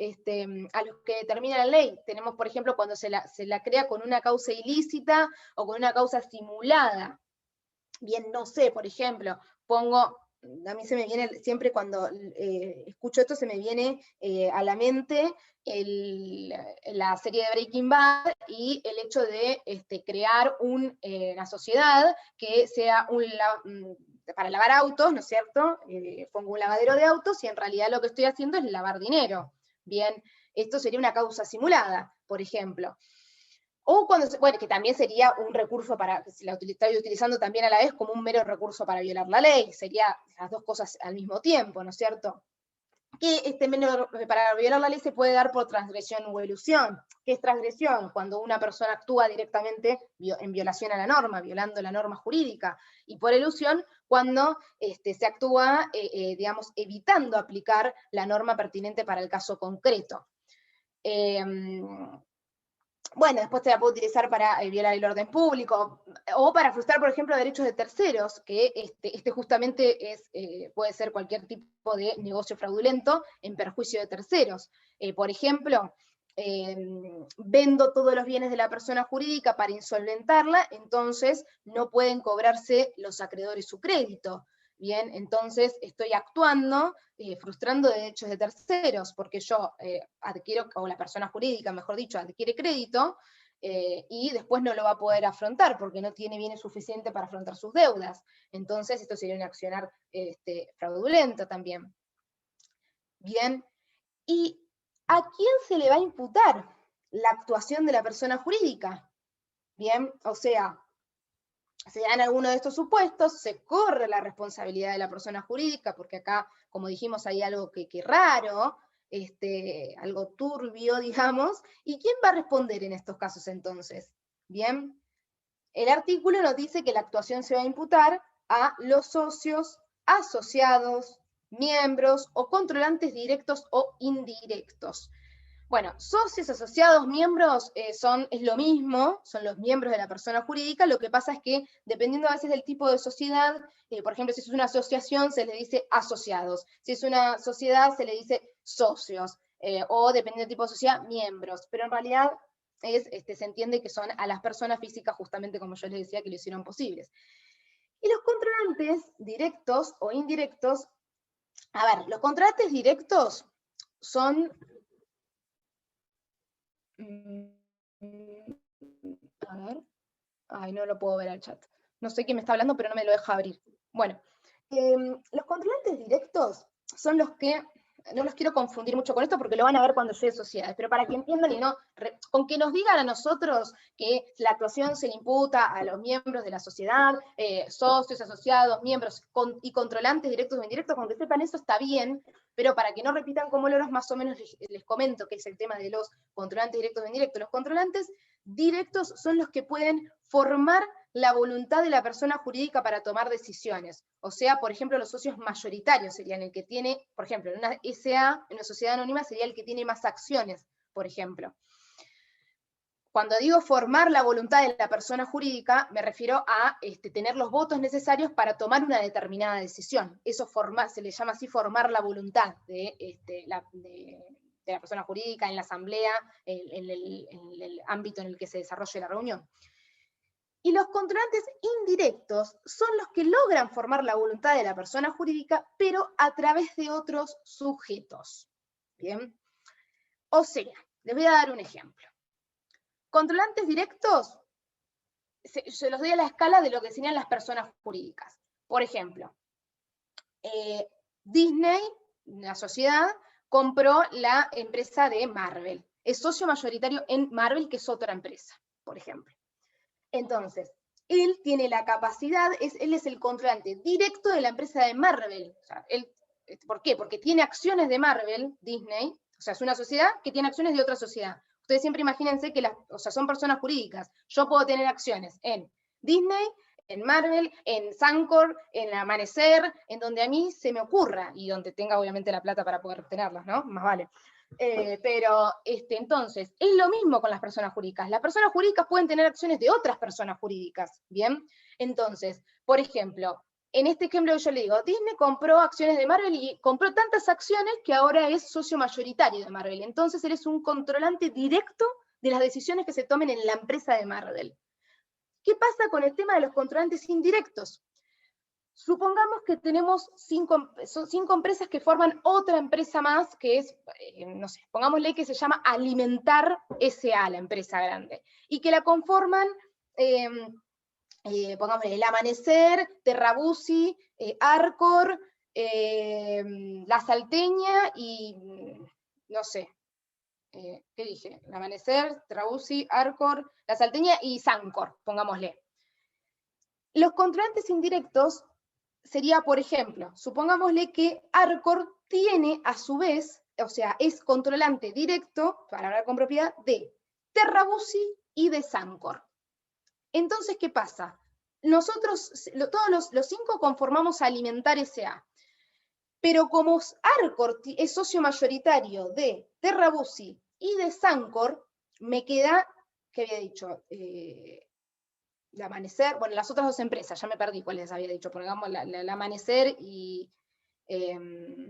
S1: a los que determina la ley. Tenemos, por ejemplo, cuando se la crea con una causa ilícita o con una causa simulada. Bien, no sé, por ejemplo, a mí se me viene, siempre cuando escucho esto, se me viene a la mente la serie de Breaking Bad y el hecho de crear una sociedad que sea para lavar autos, ¿no es cierto? Pongo un lavadero de autos y en realidad lo que estoy haciendo es lavar dinero. Bien, esto sería una causa simulada, por ejemplo. O bueno, que también sería un recurso que se la estoy utilizando también a la vez como un mero recurso para violar la ley, sería las dos cosas al mismo tiempo, ¿no es cierto? Que para violar la ley se puede dar por transgresión o elusión. ¿Qué es transgresión? Cuando una persona actúa directamente en violación a la norma, violando la norma jurídica, y por elusión, cuando se actúa, digamos, evitando aplicar la norma pertinente para el caso concreto. Bueno, después te la puedo utilizar para violar el orden público, o para frustrar, por ejemplo, derechos de terceros, que justamente puede ser cualquier tipo de negocio fraudulento en perjuicio de terceros. Por ejemplo, vendo todos los bienes de la persona jurídica para insolventarla, entonces no pueden cobrarse los acreedores su crédito. Bien, entonces estoy actuando, frustrando derechos de terceros, porque yo adquiero, o la persona jurídica, mejor dicho, adquiere crédito, y después no lo va a poder afrontar, porque no tiene bienes suficientes para afrontar sus deudas. Entonces esto sería un accionar fraudulento también. Bien, ¿y a quién se le va a imputar la actuación de la persona jurídica? Bien, o sea, se dan alguno de estos supuestos, se corre la responsabilidad de la persona jurídica, porque acá, como dijimos, hay algo que raro, algo turbio, digamos, ¿y quién va a responder en estos casos entonces? Bien, el artículo nos dice que la actuación se va a imputar a los socios, asociados, miembros o controlantes directos o indirectos. Bueno, socios, asociados, miembros es lo mismo, son los miembros de la persona jurídica, lo que pasa es que dependiendo a veces del tipo de sociedad, por ejemplo, si es una asociación se le dice asociados, si es una sociedad se le dice socios, o dependiendo del tipo de sociedad, miembros, pero en realidad se entiende que son a las personas físicas, justamente como yo les decía, que lo hicieron posibles. Y los controlantes directos o indirectos, a ver, los controlantes directos son... A ver. Ay, no lo puedo ver al chat. No sé quién me está hablando, pero no me lo deja abrir. Bueno, los controlantes directos son los que, no los quiero confundir mucho con esto porque lo van a ver cuando llegue sociedades, pero para que entiendan y no, con que nos digan a nosotros que la actuación se le imputa a los miembros de la sociedad, socios, asociados, miembros y controlantes directos o indirectos, con que sepan eso está bien, pero para que no repitan como loros, más o menos les comento que es el tema de los controlantes directos o indirectos. Los controlantes directos son los que pueden formar la voluntad de la persona jurídica para tomar decisiones. O sea, por ejemplo, los socios mayoritarios serían el que tiene, por ejemplo, en una SA, en una sociedad anónima, sería el que tiene más acciones, por ejemplo. Cuando digo formar la voluntad de la persona jurídica, me refiero a tener los votos necesarios para tomar una determinada decisión. Eso se le llama así formar la voluntad de la persona jurídica en la asamblea, en el ámbito en el que se desarrolle la reunión. Y los controlantes indirectos son los que logran formar la voluntad de la persona jurídica, pero a través de otros sujetos. ¿Bien? O sea, les voy a dar un ejemplo. Controlantes directos, se los doy a la escala de lo que serían las personas jurídicas. Por ejemplo, Disney, la sociedad, compró la empresa de Marvel. Es socio mayoritario en Marvel, que es otra empresa, por ejemplo. Entonces, él tiene la capacidad, él es el controlante directo de la empresa de Marvel. O sea, ¿por qué? Porque tiene acciones de Marvel, Disney, o sea, es una sociedad que tiene acciones de otra sociedad. Ustedes siempre imagínense que son personas jurídicas. Yo puedo tener acciones en Disney, en Marvel, en Sancor, en Amanecer, en donde a mí se me ocurra, y donde tenga obviamente la plata para poder obtenerlas, ¿no? Más vale. Pero entonces, es lo mismo con las personas jurídicas. Las personas jurídicas pueden tener acciones de otras personas jurídicas, ¿bien? Entonces, por ejemplo, en este ejemplo que yo le digo, Disney compró acciones de Marvel y compró tantas acciones que ahora es socio mayoritario de Marvel. Entonces él es un controlante directo de las decisiones que se tomen en la empresa de Marvel. ¿Qué pasa con el tema de los controlantes indirectos? Supongamos que tenemos son 5 empresas que forman otra empresa más, que es, no sé, pongámosle que se llama Alimentar S.A., la empresa grande, y que la conforman, pongámosle, El Amanecer, Terrabusi, Arcor, La Salteña y, no sé, ¿qué dije? El Amanecer, Terrabusi, Arcor, La Salteña y Sancor, pongámosle. Los controlantes indirectos sería, por ejemplo, supongámosle que Arcor tiene a su vez, o sea, es controlante directo, para hablar con propiedad, de Terrabusi y de Sancor. Entonces, ¿qué pasa? Nosotros, todos los 5 conformamos Alimentar S.A., pero como Arcor es socio mayoritario de Terrabusi y de Sancor, me queda, ¿qué había dicho? El Amanecer, bueno, las otras 2 empresas, ya me perdí cuáles había dicho, pongamos el Amanecer y La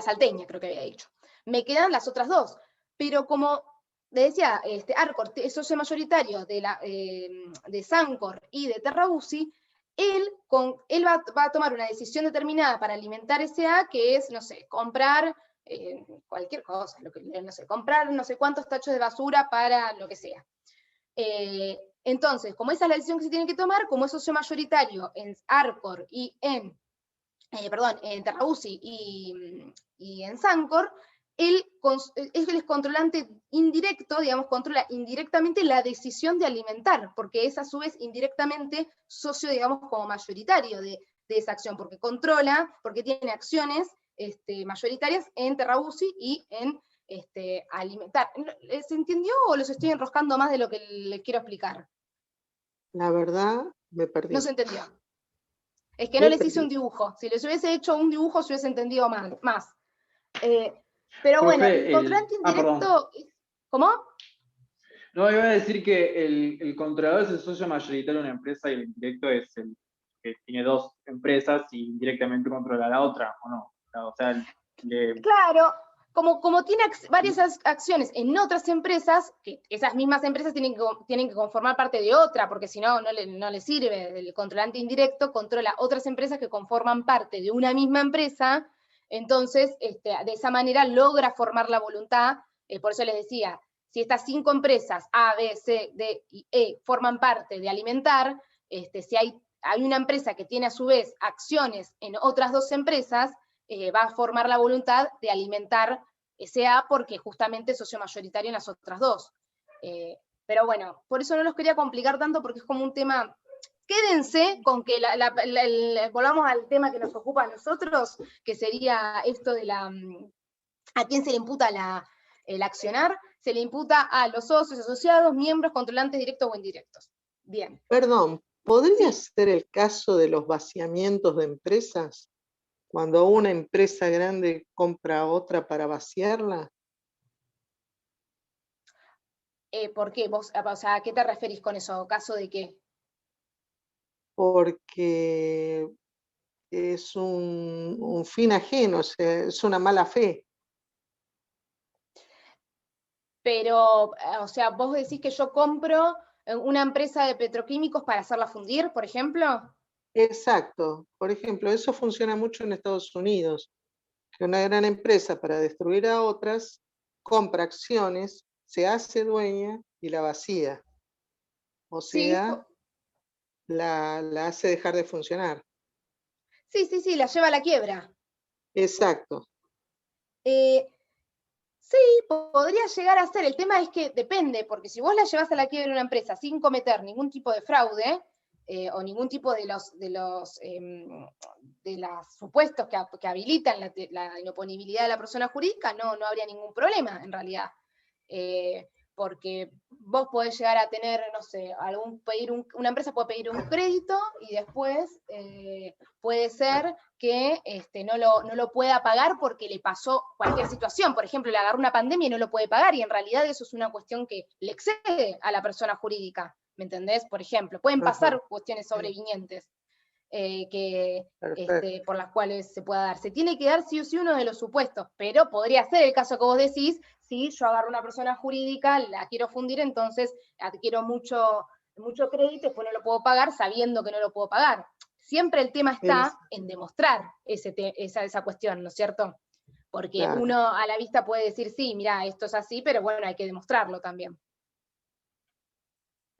S1: Salteña, creo que había dicho. Me quedan las otras 2, pero como le decía, Arcor es socio mayoritario de Sancor y de Terrabusi, él va a tomar una decisión determinada para Alimentar S.A., que es, no sé, comprar cualquier cosa, no sé, comprar no sé cuántos tachos de basura para lo que sea. Entonces, como esa es la decisión que se tiene que tomar, como es socio mayoritario en Arcor y en Terrabusi y en Sancor, él es controlante indirecto, digamos, controla indirectamente la decisión de alimentar, porque es a su vez indirectamente socio, digamos, como mayoritario de esa acción, porque controla, porque tiene acciones mayoritarias en Terrabusi y en Alimentar. ¿Se entendió o los estoy enroscando más de lo que les quiero explicar?
S3: La verdad, me perdí.
S1: No se entendió. Es que no les hice un dibujo. Si les hubiese hecho un dibujo, se hubiese entendido más. Pero
S7: Profe,
S1: bueno, el controlante indirecto... ¿Cómo?
S7: No, iba a decir que el controlador es el socio mayoritario de una empresa y el indirecto es el que tiene 2 empresas y indirectamente controla la otra, ¿o no? O sea,
S1: Claro, como tiene varias acciones en otras empresas, que esas mismas empresas tienen que conformar parte de otra, porque si no, no le sirve. El controlante indirecto controla otras empresas que conforman parte de una misma empresa, entonces de esa manera logra formar la voluntad. Por eso les decía, si estas 5 empresas, A, B, C, D y E, forman parte de Alimentar, si hay una empresa que tiene a su vez acciones en otras 2 empresas, va a formar la voluntad de Alimentar S.A. porque justamente es socio mayoritario en las otras 2. Pero bueno, por eso no los quería complicar tanto, porque es como un tema... Quédense con que volvamos al tema que nos ocupa a nosotros, que sería esto de a quién se le imputa el accionar. Se le imputa a los socios, asociados, miembros, controlantes directos o indirectos. Bien.
S3: Perdón, ¿podría ser el caso de los vaciamientos de empresas? Cuando una empresa grande compra a otra para vaciarla.
S1: ¿Por qué? O sea, ¿a qué te referís con eso? ¿Caso de qué?
S3: Porque es un fin ajeno, o sea, es una mala fe.
S1: Pero, o sea, vos decís que yo compro una empresa de petroquímicos para hacerla fundir, por ejemplo.
S3: Exacto. Por ejemplo, eso funciona mucho en Estados Unidos, que una gran empresa para destruir a otras compra acciones, se hace dueña y la vacía. O sea, la hace dejar de funcionar.
S1: Sí, la lleva a la quiebra.
S3: Exacto.
S1: Sí, podría llegar a ser. El tema es que depende, porque si vos la llevas a la quiebra de una empresa sin cometer ningún tipo de fraude, o ningún tipo de los supuestos que habilitan la inoponibilidad de la persona jurídica, no habría ningún problema, en realidad. Porque vos podés llegar a tener, no sé, una empresa puede pedir un crédito y después puede ser que no lo pueda pagar porque le pasó cualquier situación. Por ejemplo, le agarró una pandemia y no lo puede pagar, y en realidad eso es una cuestión que le excede a la persona jurídica, ¿me entendés? Por ejemplo, pueden pasar cuestiones sobrevinientes. por las cuales se pueda dar. Se tiene que dar sí o sí uno de los supuestos, pero podría ser el caso que vos decís, si yo agarro una persona jurídica, la quiero fundir, entonces adquiero mucho crédito, después no lo puedo pagar sabiendo que no lo puedo pagar. Siempre el tema está en demostrar esa cuestión, ¿no es cierto? Porque
S3: Claro.
S1: uno a la vista puede decir, sí, mira, esto es así, pero bueno, hay que demostrarlo también.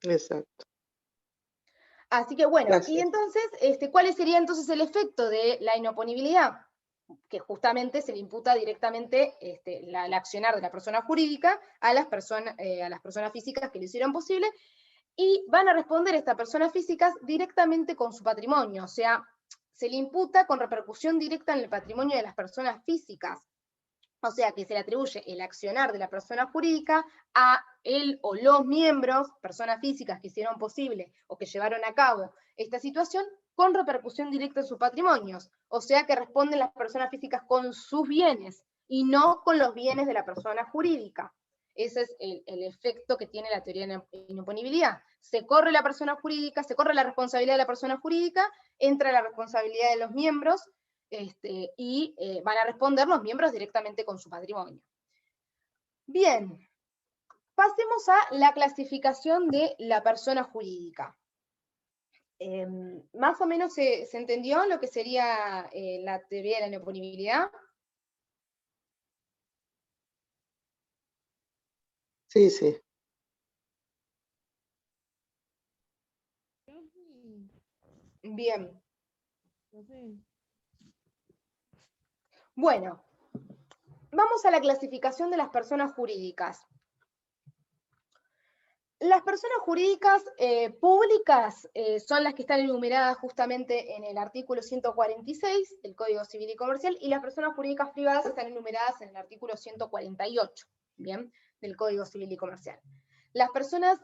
S3: Exacto.
S1: Así que bueno,
S3: Gracias.
S1: y entonces, ¿cuál sería entonces el efecto de la inoponibilidad? Que justamente se le imputa directamente el accionar de la persona jurídica a las personas físicas que lo hicieron posible, y van a responder estas personas físicas directamente con su patrimonio, o sea, se le imputa con repercusión directa en el patrimonio de las personas físicas. O sea que se le atribuye el accionar de la persona jurídica a él o los miembros, personas físicas que hicieron posible o que llevaron a cabo esta situación, con repercusión directa en sus patrimonios. O sea que responden las personas físicas con sus bienes y no con los bienes de la persona jurídica. Ese es el efecto que tiene la teoría de inoponibilidad. Se corre la persona jurídica, se corre la responsabilidad de la persona jurídica, entra la responsabilidad de los miembros, y van a responder los miembros directamente con su patrimonio. Bien, pasemos a la clasificación de la persona jurídica. Más o menos se entendió lo que sería la teoría de la inoponibilidad.
S3: Sí, sí.
S1: Bien. Bueno, vamos a la clasificación de las personas jurídicas. Las personas jurídicas públicas son las que están enumeradas justamente en el artículo 146 del Código Civil y Comercial, y las personas jurídicas privadas están enumeradas en el artículo 148, ¿bien?, del Código Civil y Comercial. Las personas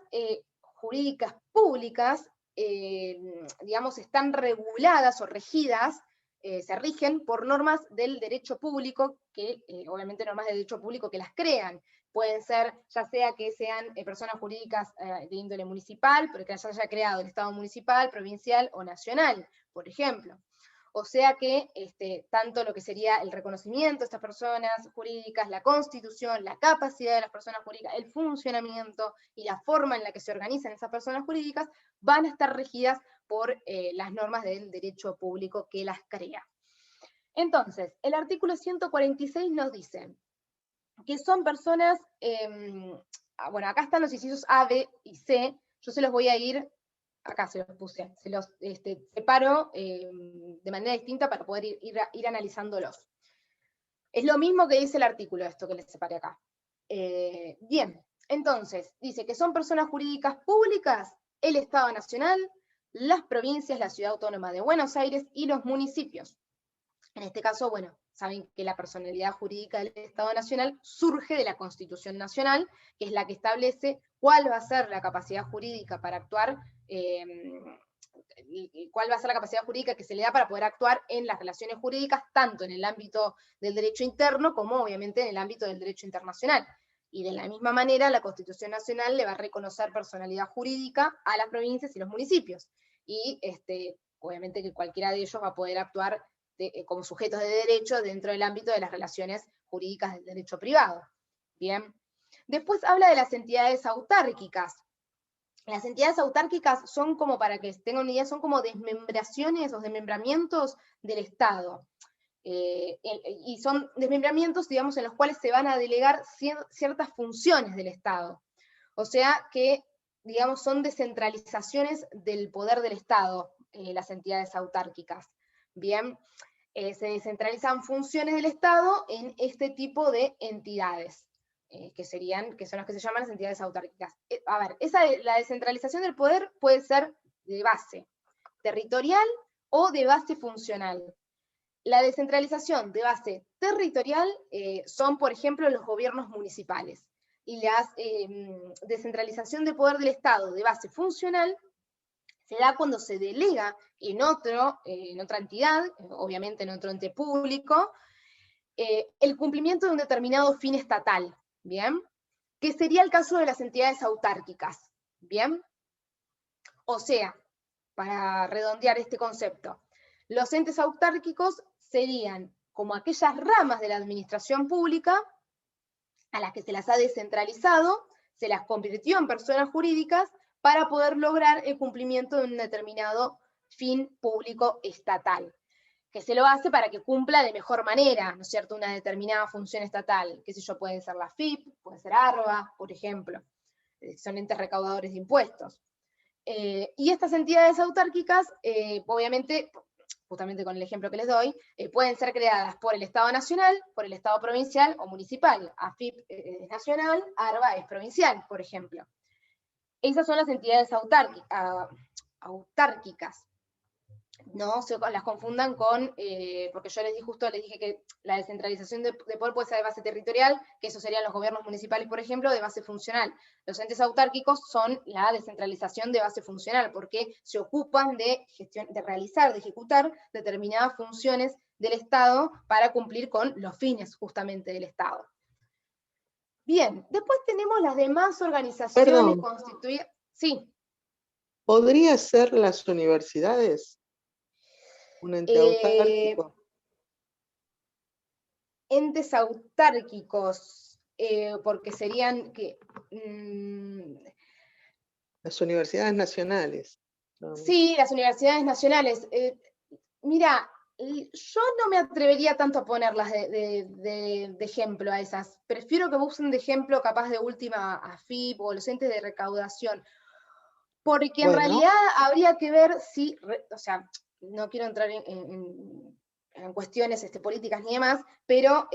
S1: jurídicas públicas, digamos, están reguladas o regidas, se rigen por normas del derecho público, que obviamente normas de derecho público que las crean. Pueden ser, ya sea que sean personas jurídicas de índole municipal, pero que las haya creado el Estado municipal, provincial o nacional, por ejemplo. O sea que tanto lo que sería el reconocimiento de estas personas jurídicas, la constitución, la capacidad de las personas jurídicas, el funcionamiento y la forma en la que se organizan esas personas jurídicas van a estar regidas por las normas del derecho público que las crea. Entonces, el artículo 146 nos dice que son personas, bueno, acá están los incisos A, B y C, yo se los voy a ir, acá se los puse, se los separo de manera distinta para poder ir analizándolos. Es lo mismo que dice el artículo, esto que les separé acá. Bien, entonces, dice que son personas jurídicas públicas el Estado Nacional, las provincias, la Ciudad Autónoma de Buenos Aires y los municipios. En este caso, bueno, saben que la personalidad jurídica del Estado Nacional surge de la Constitución Nacional, que es la que establece cuál va a ser la capacidad jurídica para actuar, cuál va a ser la capacidad jurídica que se le da para poder actuar en las relaciones jurídicas, tanto en el ámbito del derecho interno como obviamente en el ámbito del derecho internacional. Y de la misma manera, la Constitución Nacional le va a reconocer personalidad jurídica a las provincias y los municipios. Y obviamente que cualquiera de ellos va a poder actuar como sujetos de derecho dentro del ámbito de las relaciones jurídicas del derecho privado. Bien. Después habla de las entidades autárquicas. Las entidades autárquicas son como, para que tengan una idea, son como desmembraciones o desmembramientos del Estado. Y son desmembramientos, digamos, en los cuales se van a delegar ciertas funciones del Estado. O sea que, digamos, son descentralizaciones del poder del Estado, las entidades autárquicas. Bien, se descentralizan funciones del Estado en este tipo de entidades, que son las que se llaman las entidades autárquicas. A ver, la descentralización del poder puede ser de base territorial o de base funcional. La descentralización de base territorial son, por ejemplo, los gobiernos municipales. Y la descentralización del poder del Estado de base funcional se da cuando se delega en otra entidad, obviamente en otro ente público, el cumplimiento de un determinado fin estatal, ¿bien? Que sería el caso de las entidades autárquicas, ¿bien? O sea, para redondear este concepto. Los entes autárquicos serían como aquellas ramas de la administración pública a las que se las ha descentralizado, se las convirtió en personas jurídicas para poder lograr el cumplimiento de un determinado fin público estatal, que se lo hace para que cumpla de mejor manera, ¿no es cierto?, una determinada función estatal, qué sé yo, puede ser la FIP, puede ser ARBA, por ejemplo, son entes recaudadores de impuestos. Y estas entidades autárquicas, obviamente, justamente con el ejemplo que les doy, pueden ser creadas por el Estado nacional, por el Estado provincial o municipal. AFIP es nacional, ARBA es provincial, por ejemplo. Esas son las entidades autárquicas. No se las confundan con, porque yo les dije que la descentralización de poder puede ser de base territorial, que eso serían los gobiernos municipales, por ejemplo, de base funcional. Los entes autárquicos son la descentralización de base funcional, porque se ocupan de realizar, de ejecutar determinadas funciones del Estado para cumplir con los fines justamente del Estado. Bien, después tenemos las demás organizaciones constituidas. Sí.
S3: ¿Podría ser las universidades? ¿Un ente autárquico?
S1: Entes autárquicos, porque serían
S3: Las universidades nacionales.
S1: Sí, las universidades nacionales. Mira, yo no me atrevería tanto a ponerlas de ejemplo a esas. Prefiero que usen de ejemplo capaz de última a FIP o los entes de recaudación. Porque en realidad habría que ver si, o sea, no quiero entrar en cuestiones políticas ni demás, pero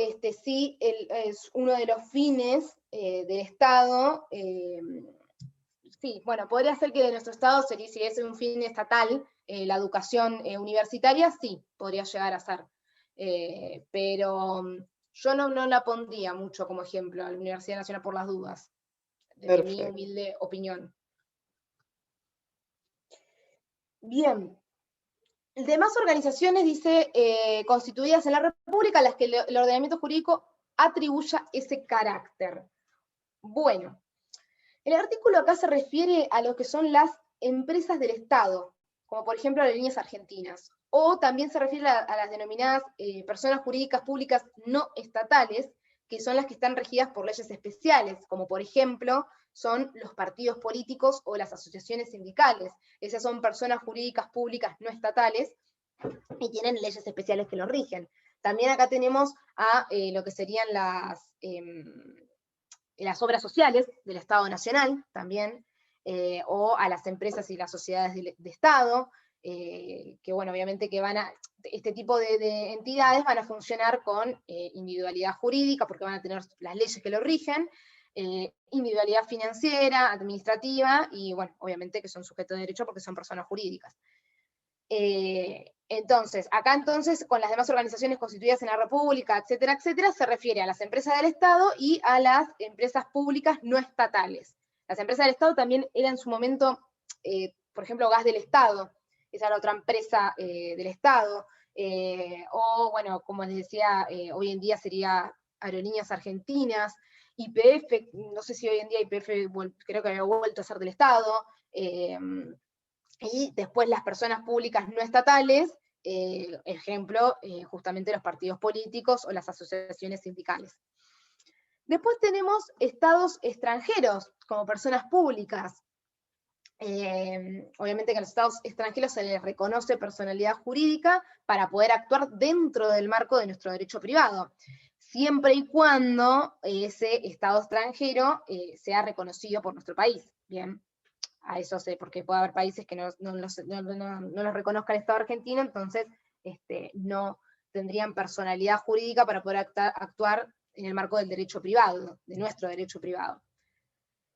S1: sí es uno de los fines del Estado. Sí, bueno, podría ser que de nuestro Estado, si es un fin estatal, la educación universitaria, sí, podría llegar a ser. Pero yo no la pondría mucho como ejemplo a la Universidad Nacional por las dudas, de mi humilde opinión. Bien. Demás organizaciones, dice, constituidas en la República, a las que el ordenamiento jurídico atribuya ese carácter. Bueno, el artículo acá se refiere a lo que son las empresas del Estado, como por ejemplo Aerolíneas Argentinas, o también se refiere a las denominadas personas jurídicas públicas no estatales, que son las que están regidas por leyes especiales, como por ejemplo son los partidos políticos o las asociaciones sindicales. Esas son personas jurídicas públicas no estatales y tienen leyes especiales que los rigen. También acá tenemos a lo que serían las obras sociales del Estado Nacional, también, o a las empresas y las sociedades de Estado, que bueno, obviamente que este tipo de entidades van a funcionar con individualidad jurídica, porque van a tener las leyes que lo rigen, individualidad financiera, administrativa, y bueno, obviamente que son sujetos de derecho porque son personas jurídicas. Entonces, acá con las demás organizaciones constituidas en la República, etcétera, etcétera, se refiere a las empresas del Estado y a las empresas públicas no estatales. Las empresas del Estado también eran en su momento, por ejemplo, Gas del Estado, esa era otra empresa del Estado, o bueno, como les decía, hoy en día sería Aerolíneas Argentinas, YPF, no sé si hoy en día YPF creo que había vuelto a ser del Estado, y después las personas públicas no estatales, ejemplo, justamente los partidos políticos o las asociaciones sindicales. Después tenemos estados extranjeros como personas públicas. Obviamente que a los estados extranjeros se les reconoce personalidad jurídica para poder actuar dentro del marco de nuestro derecho privado, siempre y cuando ese estado extranjero sea reconocido por nuestro país. Bien. A eso sé, porque puede haber países que no los reconozca el Estado argentino, entonces no tendrían personalidad jurídica para poder actuar en el marco del derecho privado, de nuestro derecho privado.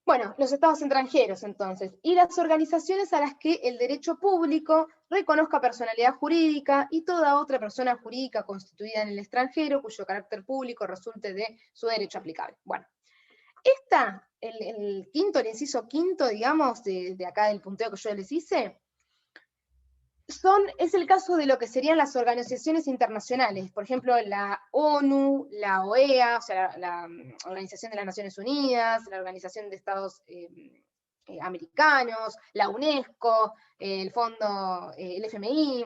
S1: Bueno, los estados extranjeros entonces, y las organizaciones a las que el derecho público reconozca personalidad jurídica y toda otra persona jurídica constituida en el extranjero cuyo carácter público resulte de su derecho aplicable. Bueno. El inciso quinto, digamos, de acá del punteo que yo les hice, es el caso de lo que serían las organizaciones internacionales, por ejemplo, la ONU, la OEA, o sea, la Organización de las Naciones Unidas, la Organización de Estados americanos, la UNESCO, el Fondo, el FMI,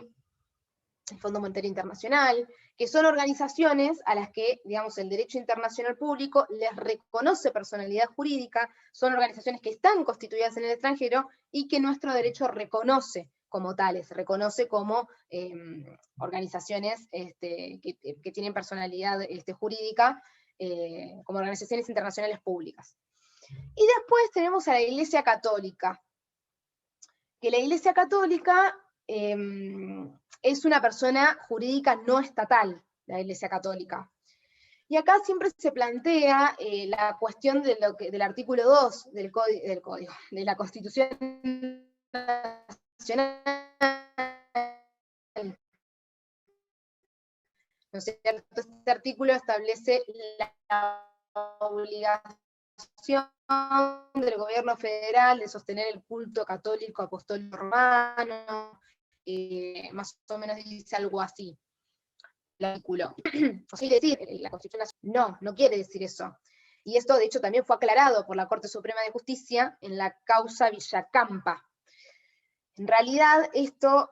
S1: el Fondo Monetario Internacional, que son organizaciones a las que, digamos, el derecho internacional público les reconoce personalidad jurídica, son organizaciones que están constituidas en el extranjero y que nuestro derecho reconoce como tales, reconoce como organizaciones que tienen personalidad jurídica, como organizaciones internacionales públicas. Y después tenemos a la Iglesia Católica, que la Iglesia Católica es una persona jurídica no estatal, la Iglesia Católica. Y acá siempre se plantea la cuestión del artículo 2 del código, de la Constitución Nacional. ¿No es cierto? Este artículo establece la obligación del gobierno federal de sostener el culto católico apostólico romano, más o menos dice algo así, el artículo. O sea, decir, la Constitución Nacional no quiere decir eso. Y esto, de hecho, también fue aclarado por la Corte Suprema de Justicia en la causa Villacampa. En realidad, esto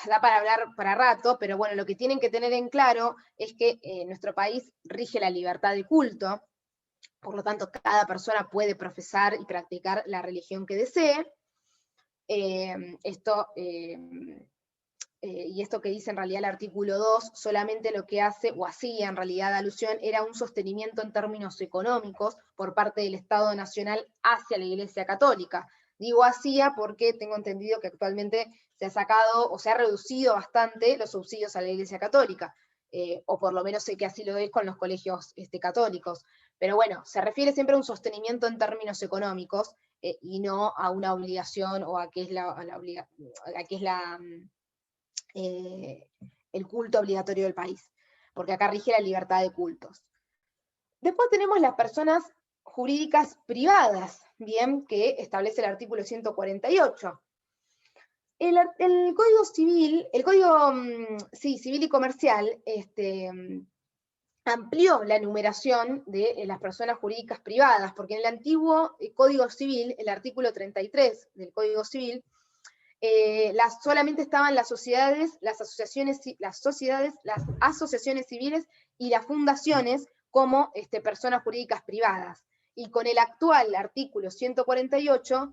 S1: da para hablar para rato, pero bueno, lo que tienen que tener en claro es que en nuestro país rige la libertad de culto, por lo tanto, cada persona puede profesar y practicar la religión que desee. Y esto que dice en realidad el artículo 2, solamente lo que hace, o hacía en realidad alusión, era un sostenimiento en términos económicos por parte del Estado Nacional hacia la Iglesia Católica. Digo hacía porque tengo entendido que actualmente se ha sacado, o se ha reducido bastante los subsidios a la Iglesia Católica, o por lo menos sé que así lo es con los colegios católicos. Pero bueno, se refiere siempre a un sostenimiento en términos económicos, y no a una obligación, o a qué es el culto obligatorio del país, porque acá rige la libertad de cultos. Después tenemos las personas jurídicas privadas, bien, que establece el artículo 148. El Código Civil, el Código Civil y Comercial, amplió la enumeración de las personas jurídicas privadas, porque en el antiguo Código Civil, el artículo 33 del Código Civil, solamente estaban las sociedades, las asociaciones civiles y las fundaciones como personas jurídicas privadas. Y con el actual artículo 148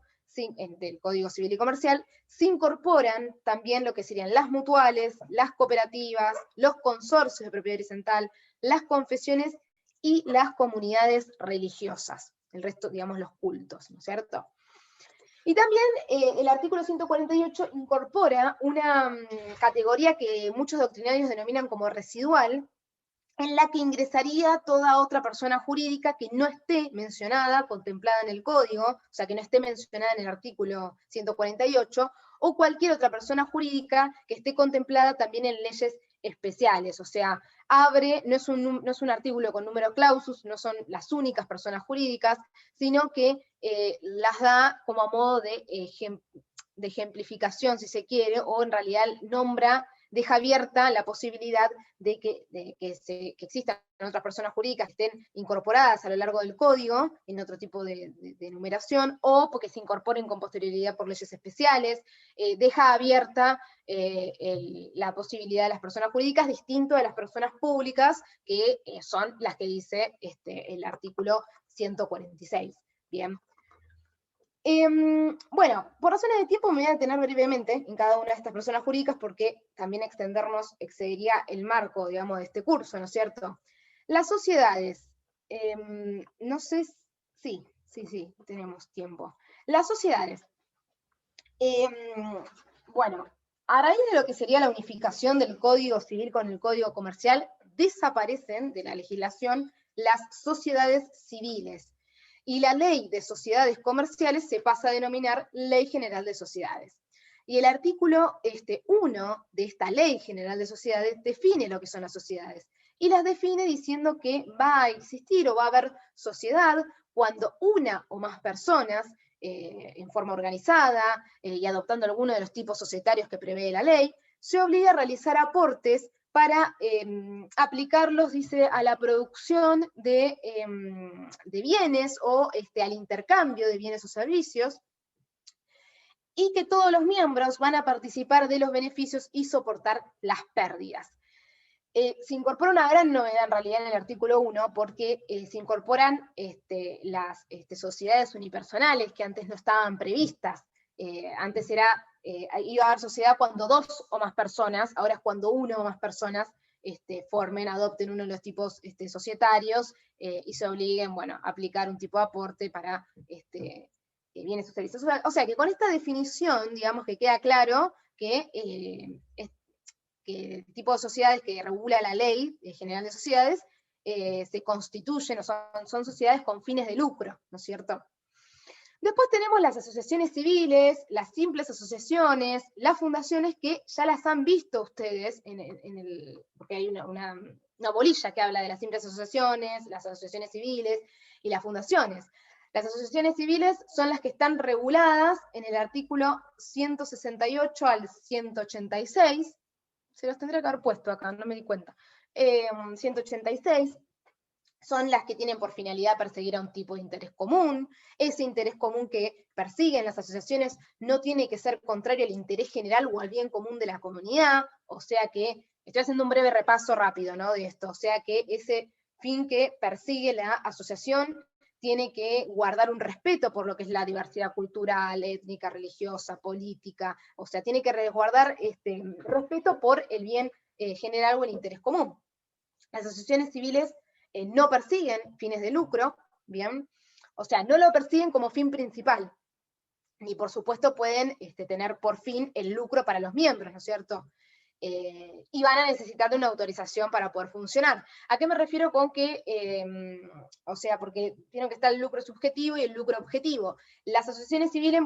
S1: del Código Civil y Comercial, se incorporan también lo que serían las mutuales, las cooperativas, los consorcios de propiedad horizontal, las confesiones y las comunidades religiosas. El resto, digamos, los cultos, ¿no es cierto? Y también el artículo 148 incorpora una categoría que muchos doctrinarios denominan como residual, en la que ingresaría toda otra persona jurídica que no esté mencionada, contemplada en el código, o sea, que no esté mencionada en el artículo 148, o cualquier otra persona jurídica que esté contemplada también en leyes especiales, o sea, no es un artículo con número clausus, no son las únicas personas jurídicas, sino que las da como a modo de ejemplificación, si se quiere, o en realidad deja abierta la posibilidad de que existan otras personas jurídicas que estén incorporadas a lo largo del código, en otro tipo de numeración, o porque se incorporen con posterioridad por leyes especiales, deja abierta la posibilidad de las personas jurídicas, distinto de las personas públicas, que son las que dice el artículo 146. Bien. Bueno, por razones de tiempo me voy a detener brevemente en cada una de estas personas jurídicas, porque también extendernos excedería el marco, digamos, de este curso, ¿no es cierto? Las sociedades, no sé, sí, tenemos tiempo. Las sociedades, bueno, a raíz de lo que sería la unificación del Código Civil con el Código Comercial, desaparecen de la legislación las sociedades civiles, y la Ley de Sociedades Comerciales se pasa a denominar Ley General de Sociedades. Y el artículo 1 de esta Ley General de Sociedades define lo que son las sociedades, y las define diciendo que va a existir o va a haber sociedad cuando una o más personas, en forma organizada y adoptando alguno de los tipos societarios que prevé la ley, se obliga a realizar aportes para aplicarlos, dice, a la producción de bienes o al intercambio de bienes o servicios, y que todos los miembros van a participar de los beneficios y soportar las pérdidas. Se incorpora una gran novedad en realidad en el artículo 1, porque se incorporan las sociedades unipersonales que antes no estaban previstas. Antes iba a haber sociedad cuando 2 o más personas, ahora es cuando 1 o más personas adopten uno de los tipos societarios y se obliguen, bueno, a aplicar un tipo de aporte para bienes o servicios. O sea que con esta definición, digamos que queda claro que el tipo de sociedades que regula la Ley General de Sociedades se constituyen, o son sociedades con fines de lucro, ¿no es cierto? Después tenemos las asociaciones civiles, las simples asociaciones, las fundaciones, que ya las han visto ustedes, porque hay una bolilla que habla de las simples asociaciones, las asociaciones civiles y las fundaciones. Las asociaciones civiles son las que están reguladas en el artículo 168 al 186, se los tendría que haber puesto acá, no me di cuenta. 186, son las que tienen por finalidad perseguir a un tipo de interés común. Ese interés común que persiguen las asociaciones no tiene que ser contrario al interés general o al bien común de la comunidad, o sea que, estoy haciendo un breve repaso rápido, ¿no?, de esto, o sea que ese fin que persigue la asociación tiene que guardar un respeto por lo que es la diversidad cultural, étnica, religiosa, política, o sea, tiene que guardar respeto por el bien general o el interés común. Las asociaciones civiles no persiguen fines de lucro, ¿bien? O sea, no lo persiguen como fin principal, ni por supuesto pueden tener por fin el lucro para los miembros, ¿no es cierto? Y van a necesitar de una autorización para poder funcionar. ¿A qué me refiero con que, o sea, porque tienen que estar el lucro subjetivo y el lucro objetivo? Las asociaciones civiles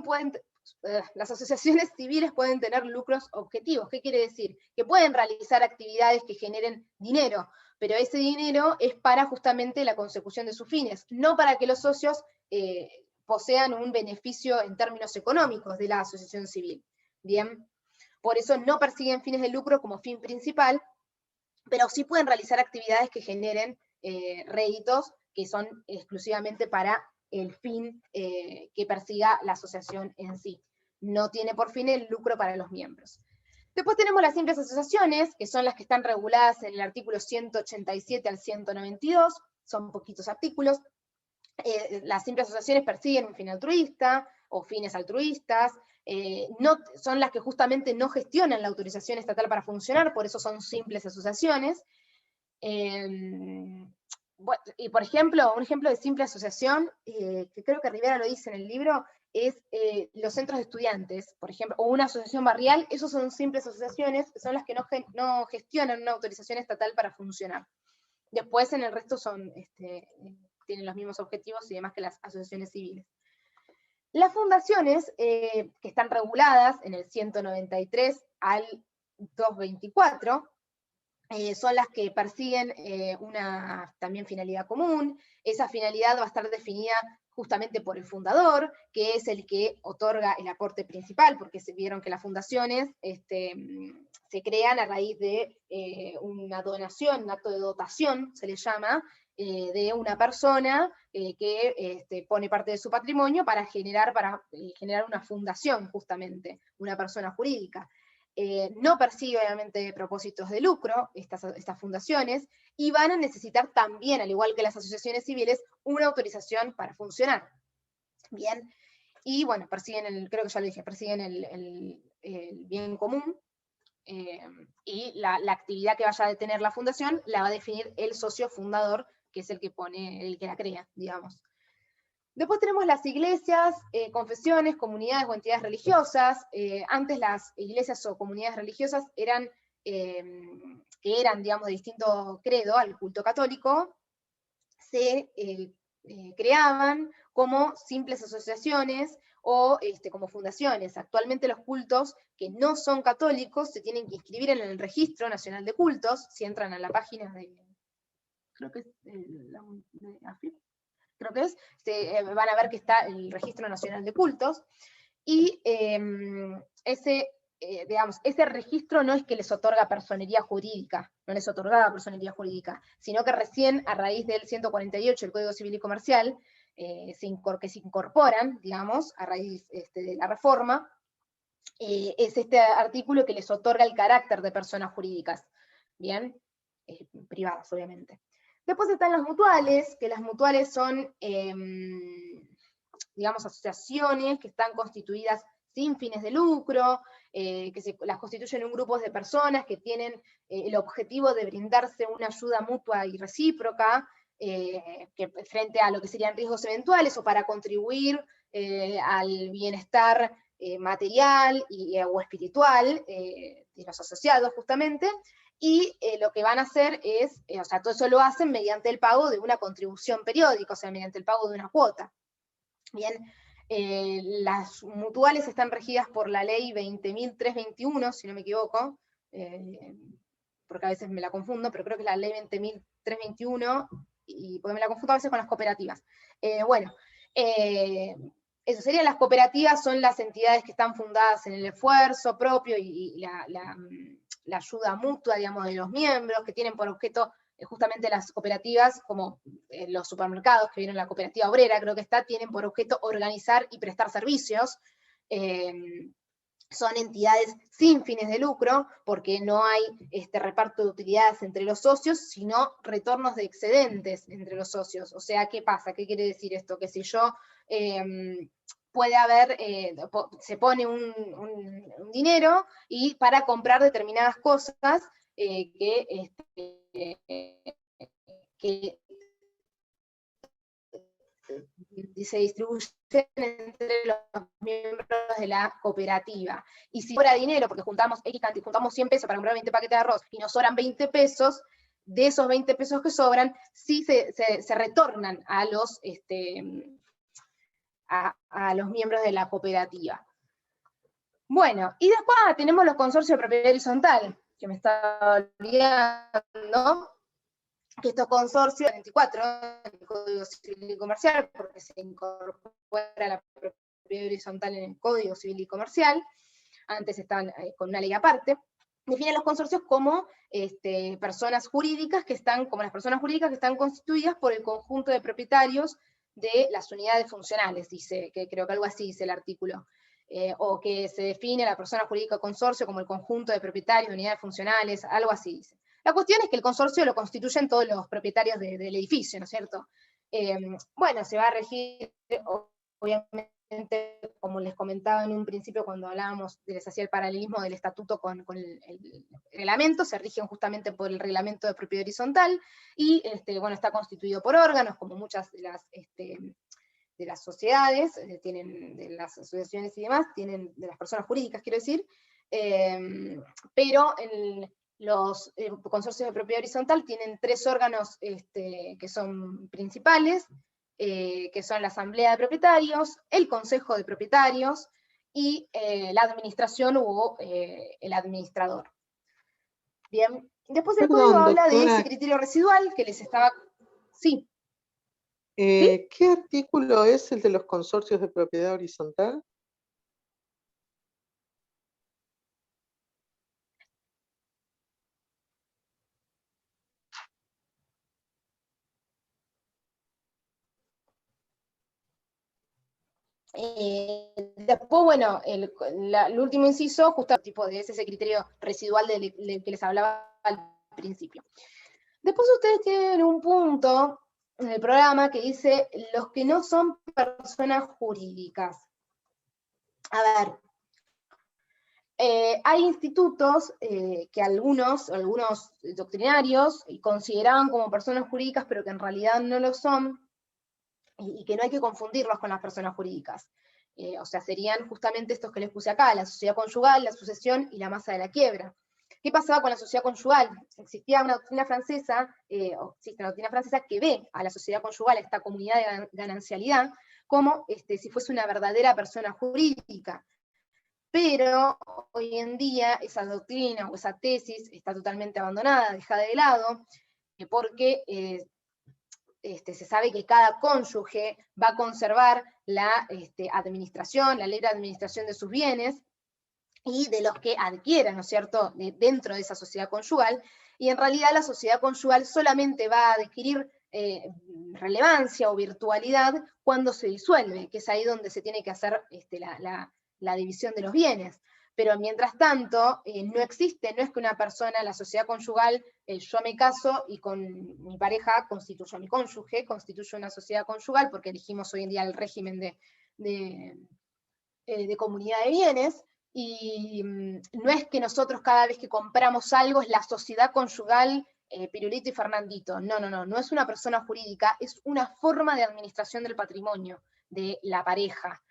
S1: pueden tener lucros objetivos. ¿Qué quiere decir? Que pueden realizar actividades que generen dinero, pero ese dinero es para justamente la consecución de sus fines, no para que los socios posean un beneficio en términos económicos de la asociación civil. Bien. Por eso no persiguen fines de lucro como fin principal, pero sí pueden realizar actividades que generen réditos que son exclusivamente para el fin que persiga la asociación en sí. No tiene por fin el lucro para los miembros. Después tenemos las simples asociaciones, que son las que están reguladas en el artículo 187 al 192, son poquitos artículos. Las simples asociaciones persiguen un fin altruista o fines altruistas, no, son las que justamente no gestionan la autorización estatal para funcionar, por eso son simples asociaciones. Y por ejemplo, un ejemplo de simple asociación, que creo que Rivera lo dice en el libro, es los centros de estudiantes, por ejemplo, o una asociación barrial. Esos son simples asociaciones, son las que no gestionan una autorización estatal para funcionar. Después en el resto tienen los mismos objetivos y demás que las asociaciones civiles. Las fundaciones, que están reguladas en el 193 al 224, son las que persiguen una también finalidad común. Esa finalidad va a estar definida justamente por el fundador, que es el que otorga el aporte principal, porque se vieron que las fundaciones se crean a raíz de una donación, un acto de dotación, se le llama, de una persona que pone parte de su patrimonio para generar una fundación, justamente, una persona jurídica. No persigue obviamente propósitos de lucro estas fundaciones, y van a necesitar también, al igual que las asociaciones civiles, una autorización para funcionar. Bien, y bueno, persiguen, creo que ya lo dije, persiguen el bien común, y la actividad que vaya a tener la fundación la va a definir el socio fundador, que es el que la crea, digamos. Después tenemos las iglesias, confesiones, comunidades o entidades religiosas. Antes las iglesias o comunidades religiosas eran, digamos, de distinto credo al culto católico, se creaban como simples asociaciones o como fundaciones. Actualmente los cultos que no son católicos se tienen que inscribir en el Registro Nacional de Cultos. Si entran a la página de, creo que es de AFIP, creo que es, van a ver que está el Registro Nacional de Cultos, y ese digamos, ese registro no es que les otorga personería jurídica, no les otorgaba personería jurídica, sino que recién a raíz del 148 del Código Civil y Comercial, que se incorporan, digamos, a raíz de la reforma, es este artículo que les otorga el carácter de personas jurídicas, ¿bien? Privadas, obviamente. Después están las mutuales, que las mutuales son, digamos, asociaciones que están constituidas sin fines de lucro, que las constituyen un grupo de personas que tienen el objetivo de brindarse una ayuda mutua y recíproca, que frente a lo que serían riesgos eventuales, o para contribuir al bienestar material o espiritual de los asociados, justamente, y lo que van a hacer es, o sea, todo eso lo hacen mediante el pago de una contribución periódica, o sea, mediante el pago de una cuota. Bien, las mutuales están regidas por la ley 20.321, si no me equivoco, porque a veces me la confundo, pero creo que es la ley 20.321, y porque me la confundo a veces con las cooperativas. Bueno, eso serían las cooperativas, son las entidades que están fundadas en el esfuerzo propio y la ayuda mutua, digamos, de los miembros, que tienen por objeto justamente las cooperativas, como los supermercados, que vienen la cooperativa obrera, creo que tienen por objeto organizar y prestar servicios. Son entidades sin fines de lucro, porque no hay reparto de utilidades entre los socios, sino retornos de excedentes entre los socios. O sea, ¿qué pasa? ¿Qué quiere decir esto? Que si yo puede haber, se pone un dinero y para comprar determinadas cosas que se distribuyen entre los miembros de la cooperativa. Y si sobra dinero, porque juntamos 100 pesos para comprar 20 paquetes de arroz, y nos sobran 20 pesos, de esos 20 pesos que sobran, sí se retornan a los, a los miembros de la cooperativa. Bueno, y después tenemos los consorcios de propiedad horizontal, que me estaba olvidando, que estos consorcios, 24 en el Código Civil y Comercial, porque se incorpora la propiedad horizontal en el Código Civil y Comercial, antes estaban con una ley aparte, define los consorcios como personas jurídicas que están, como las personas jurídicas que están constituidas por el conjunto de propietarios de las unidades funcionales, dice, que creo que algo así dice el artículo. O que se define la persona jurídica consorcio como el conjunto de propietarios de unidades funcionales, algo así dice. La cuestión es que el consorcio lo constituyen todos los propietarios del edificio, ¿no es cierto? Bueno, se va a regir, obviamente, como les comentaba en un principio cuando hablábamos, les hacía el paralelismo del estatuto con el reglamento, se rigen justamente por el reglamento de propiedad horizontal, y bueno, está constituido por órganos, como muchas de las sociedades, de las asociaciones y demás, tienen, de las personas jurídicas, quiero decir, pero los consorcios de propiedad horizontal tienen 3 órganos que son principales, que son la Asamblea de Propietarios, el Consejo de Propietarios, y la administración o el administrador. Bien, después el código habla de ese criterio residual que les estaba... Sí.
S3: ¿Qué artículo es el de los consorcios de propiedad horizontal?
S1: Después, bueno, el último inciso, justo tipo de ese criterio residual del que les hablaba al principio. Después ustedes tienen un punto en el programa que dice los que no son personas jurídicas. A ver, hay institutos que algunos doctrinarios consideraban como personas jurídicas, pero que en realidad no lo son, y que no hay que confundirlos con las personas jurídicas. O sea, serían justamente estos que les puse acá, la sociedad conyugal, la sucesión y la masa de la quiebra. ¿Qué pasaba con la sociedad conyugal? Existía una doctrina francesa, existe una doctrina francesa que ve a la sociedad conyugal, a esta comunidad de ganancialidad, como si fuese una verdadera persona jurídica. Pero hoy en día esa doctrina o esa tesis está totalmente abandonada, dejada de lado, porque se sabe que cada cónyuge va a conservar la administración, la libre administración de sus bienes, y de los que adquieran, ¿no es cierto?, dentro de esa sociedad conyugal, y en realidad la sociedad conyugal solamente va a adquirir relevancia o virtualidad cuando se disuelve, que es ahí donde se tiene que hacer la división de los bienes. Pero mientras tanto, no existe, no es que una persona, la sociedad conyugal, yo me caso y con mi pareja constituyo a mi cónyuge, constituyo una sociedad conyugal, porque elegimos hoy en día el régimen de comunidad de bienes, y no es que nosotros cada vez que compramos algo es la sociedad conyugal Pirulito y Fernandito. No es una persona jurídica, es una forma de administración del patrimonio de la pareja,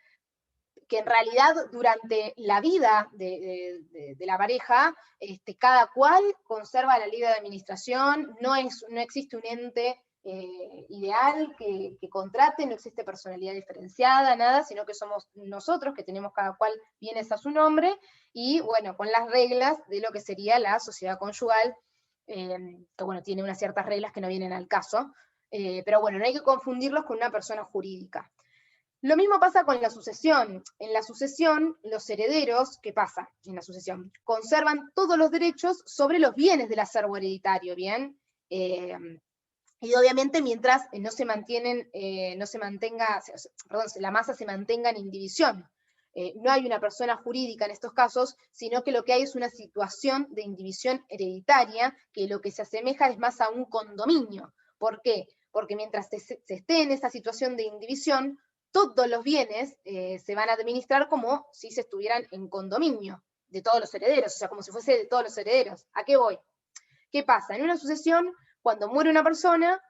S1: que en realidad durante la vida de la pareja, cada cual conserva la libre de administración, no existe un ente ideal que contrate, no existe personalidad diferenciada, nada, sino que somos nosotros que tenemos cada cual bienes a su nombre, y bueno, con las reglas de lo que sería la sociedad conyugal, que bueno, tiene unas ciertas reglas que no vienen al caso, pero bueno, no hay que confundirlos con una persona jurídica. Lo mismo pasa con la sucesión. En la sucesión, los herederos, ¿qué pasa en la sucesión? Conservan todos los derechos sobre los bienes del acervo hereditario, ¿bien? Y obviamente mientras no se mantenga, perdón, la masa se mantenga en indivisión. No hay una persona jurídica en estos casos, sino que lo que hay es una situación de indivisión hereditaria, que lo que se asemeja es más a un condominio. ¿Por qué? Porque mientras se esté en esa situación de indivisión, todos los bienes se van a administrar como si se estuvieran en condominio de todos los herederos, o sea, como si fuese de todos los herederos. ¿A qué voy? ¿Qué pasa? En una sucesión, cuando muere una persona,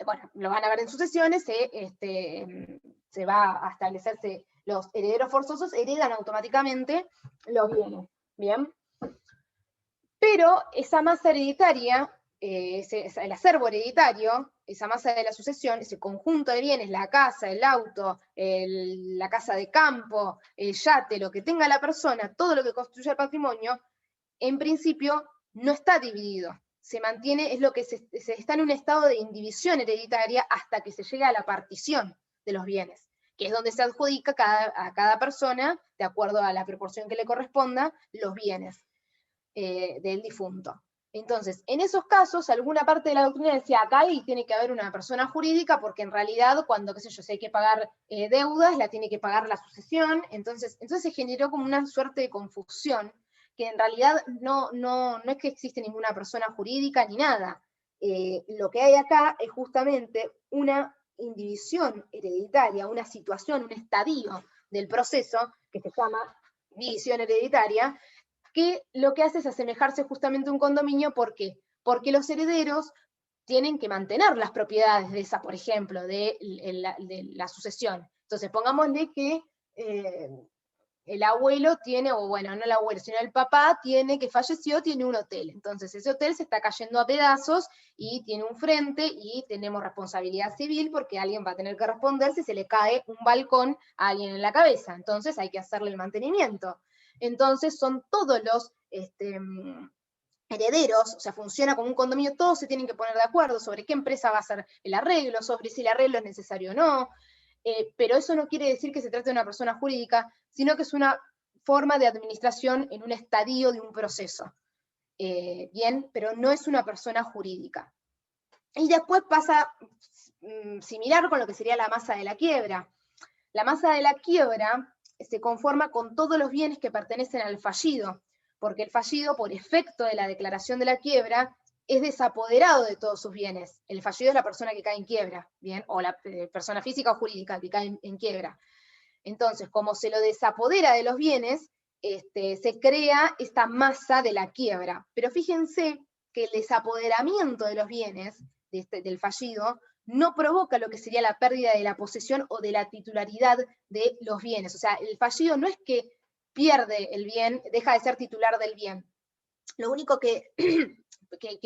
S1: bueno, lo van a ver en sucesiones, se va a establecerse, los herederos forzosos heredan automáticamente los bienes, ¿bien? Pero esa masa hereditaria, el acervo hereditario, esa masa de la sucesión, ese conjunto de bienes, la casa, el auto, la casa de campo, el yate, lo que tenga la persona, todo lo que constituye el patrimonio, en principio no está dividido. Se mantiene, es lo que se está en un estado de indivisión hereditaria hasta que se llega a la partición de los bienes, que es donde se adjudica a cada persona, de acuerdo a la proporción que le corresponda, los bienes del difunto. Entonces, en esos casos, alguna parte de la doctrina decía, acá ahí tiene que haber una persona jurídica, porque en realidad, cuando, qué sé yo, si hay que pagar deudas, la tiene que pagar la sucesión, entonces se generó como una suerte de confusión, que en realidad no es que existe ninguna persona jurídica ni nada. Lo que hay acá es justamente una indivisión hereditaria, una situación, un estadio del proceso, que se llama división hereditaria, que lo que hace es asemejarse justamente a un condominio. ¿Por qué? Porque los herederos tienen que mantener las propiedades de esa, por ejemplo, de la sucesión. Entonces, pongámosle que el abuelo tiene, o bueno, no el abuelo, sino el papá que falleció, tiene un hotel. Entonces, ese hotel se está cayendo a pedazos y tiene un frente y tenemos responsabilidad civil porque alguien va a tener que responder si se le cae un balcón a alguien en la cabeza. Entonces, hay que hacerle el mantenimiento. Entonces son todos los herederos, o sea, funciona como un condominio, todos se tienen que poner de acuerdo sobre qué empresa va a hacer el arreglo, sobre si el arreglo es necesario o no, pero eso no quiere decir que se trate de una persona jurídica, sino que es una forma de administración en un estadio de un proceso. Bien, pero no es una persona jurídica. Y después pasa similar con lo que sería la masa de la quiebra. La masa de la quiebra se conforma con todos los bienes que pertenecen al fallido, porque el fallido, por efecto de la declaración de la quiebra, es desapoderado de todos sus bienes. El fallido es la persona que cae en quiebra, ¿bien? O la persona física o jurídica que cae en quiebra. Entonces, como se lo desapodera de los bienes, se crea esta masa de la quiebra. Pero fíjense que el desapoderamiento de los bienes del fallido no provoca lo que sería la pérdida de la posesión o de la titularidad de los bienes. O sea, el fallido no es que pierde el bien, deja de ser titular del bien. Lo único que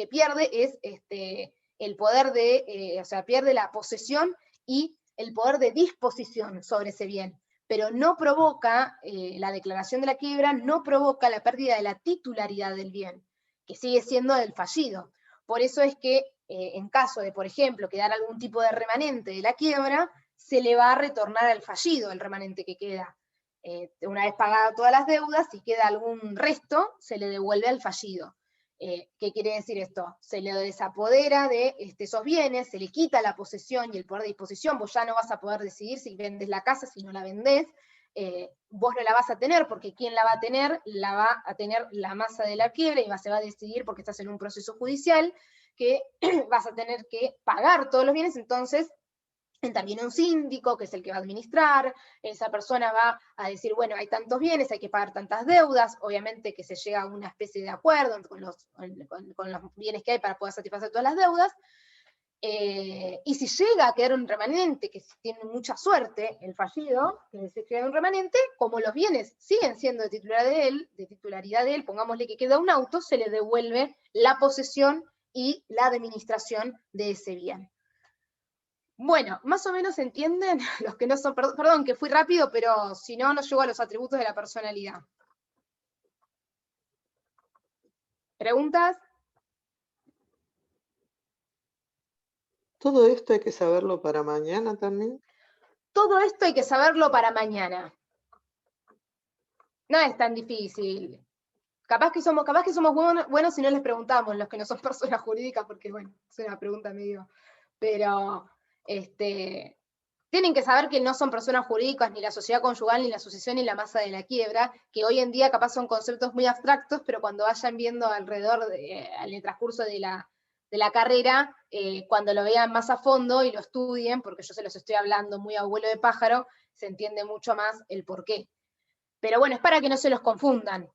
S1: pierde es el poder o sea, pierde la posesión y el poder de disposición sobre ese bien. Pero no provoca, la declaración de la quiebra no provoca la pérdida de la titularidad del bien, que sigue siendo del fallido. Por eso es que en caso de, por ejemplo, quedar algún tipo de remanente de la quiebra, se le va a retornar al fallido el remanente que queda. Una vez pagadas todas las deudas, si queda algún resto, se le devuelve al fallido. ¿Qué quiere decir esto? Se le desapodera de esos bienes, se le quita la posesión y el poder de disposición, vos ya no vas a poder decidir si vendes la casa, si no la vendés, vos no la vas a tener, porque ¿quién la va a tener? La va a tener la masa de la quiebra, y se va a decidir porque estás en un proceso judicial, que vas a tener que pagar todos los bienes. Entonces también un síndico, que es el que va a administrar, esa persona va a decir, bueno, hay tantos bienes, hay que pagar tantas deudas, obviamente que se llega a una especie de acuerdo con los bienes que hay para poder satisfacer todas las deudas, y si llega a quedar un remanente, que tiene mucha suerte el fallido, que se queda un remanente, como los bienes siguen siendo de titularidad de él, pongámosle que queda un auto, se le devuelve la posesión y la administración de ese bien. Bueno, más o menos entienden los que no son, perdón que fui rápido, pero si no, no llego a los atributos de la personalidad. ¿Preguntas?
S3: ¿Todo esto hay que saberlo para mañana también?
S1: Todo esto hay que saberlo para mañana. No es tan difícil. Capaz que somos buenos si no les preguntamos, los que no son personas jurídicas, porque bueno, es una pregunta medio, pero tienen que saber que no son personas jurídicas ni la sociedad conyugal, ni la sucesión, ni la masa de la quiebra, que hoy en día capaz son conceptos muy abstractos, pero cuando vayan viendo alrededor, en el transcurso de la carrera, cuando lo vean más a fondo y lo estudien, porque yo se los estoy hablando muy a vuelo de pájaro, se entiende mucho más el porqué. Pero bueno, es para que no se los confundan.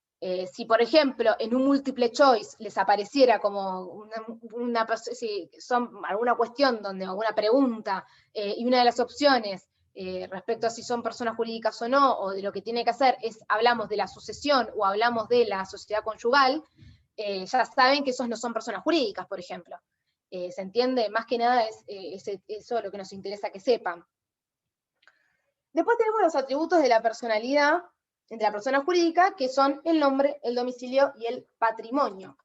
S1: Si, por ejemplo, en un multiple choice les apareciera como si son alguna cuestión, alguna pregunta, y una de las opciones respecto a si son personas jurídicas o no, o de lo que tiene que hacer es hablamos de la sucesión o hablamos de la sociedad conyugal, ya saben que esos no son personas jurídicas, por ejemplo. ¿Se entiende? Más que nada es eso lo que nos interesa que sepan. Después tenemos los atributos de la personalidad, de la persona jurídica, que son el nombre, el domicilio y el patrimonio.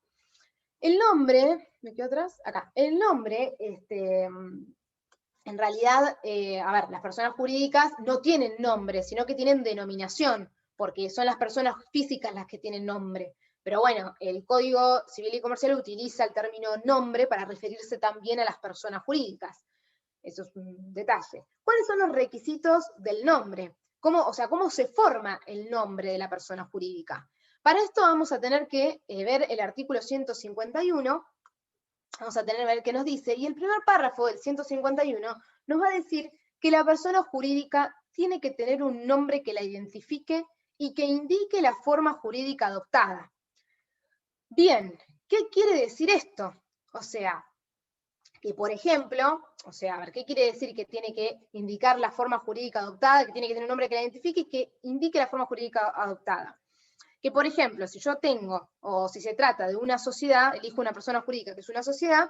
S1: El nombre, ¿me quedo atrás? Acá. El nombre, en realidad, a ver, las personas jurídicas no tienen nombre, sino que tienen denominación, porque son las personas físicas las que tienen nombre. Pero bueno, el Código Civil y Comercial utiliza el término nombre para referirse también a las personas jurídicas. Eso es un detalle. ¿Cuáles son los requisitos del nombre? ¿Cómo se forma el nombre de la persona jurídica? Para esto vamos a tener que ver el artículo 151, vamos a tener que ver qué nos dice, y el primer párrafo del 151 nos va a decir que la persona jurídica tiene que tener un nombre que la identifique y que indique la forma jurídica adoptada. Bien, ¿qué quiere decir esto? O sea, que por ejemplo, a ver, ¿qué quiere decir que tiene que indicar la forma jurídica adoptada, que tiene que tener un nombre que la identifique y que indique la forma jurídica adoptada? Que por ejemplo, si yo tengo, o si se trata de una sociedad, elijo una persona jurídica que es una sociedad,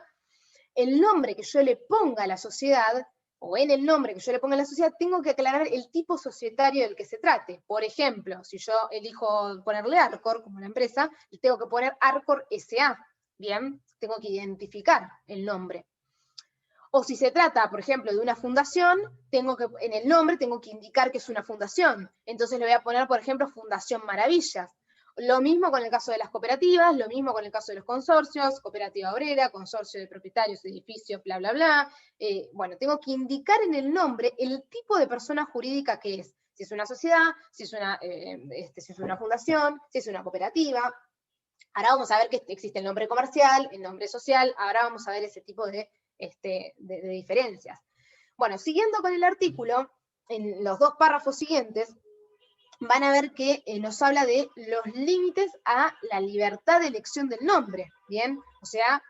S1: el nombre que yo le ponga a la sociedad, o en el nombre que yo le ponga a la sociedad, tengo que aclarar el tipo societario del que se trate. Por ejemplo, si yo elijo ponerle Arcor como la empresa, le tengo que poner Arcor S.A., ¿bien? Tengo que identificar el nombre. O si se trata, por ejemplo, de una fundación, en el nombre tengo que indicar que es una fundación. Entonces le voy a poner, por ejemplo, Fundación Maravillas. Lo mismo con el caso de las cooperativas, lo mismo con el caso de los consorcios, cooperativa obrera, consorcio de propietarios de edificios, bla, bla, bla. Bueno, tengo que indicar en el nombre el tipo de persona jurídica que es. Si es una sociedad, si es una fundación, si es una cooperativa. Ahora vamos a ver que existe el nombre comercial, el nombre social, ahora vamos a ver ese tipo de diferencias. Bueno, siguiendo con el artículo, en los dos párrafos siguientes, van a ver que nos habla de los límites a la libertad de elección del nombre, ¿bien? O sea,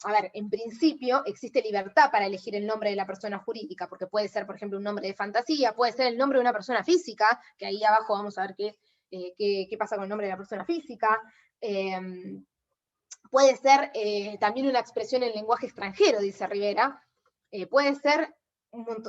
S1: a ver, en principio existe libertad para elegir el nombre de la persona jurídica, porque puede ser, por ejemplo, un nombre de fantasía, puede ser el nombre de una persona física, que ahí abajo vamos a ver qué pasa con el nombre de la persona física. Puede ser también una expresión en lenguaje extranjero, dice Rivera. Puede ser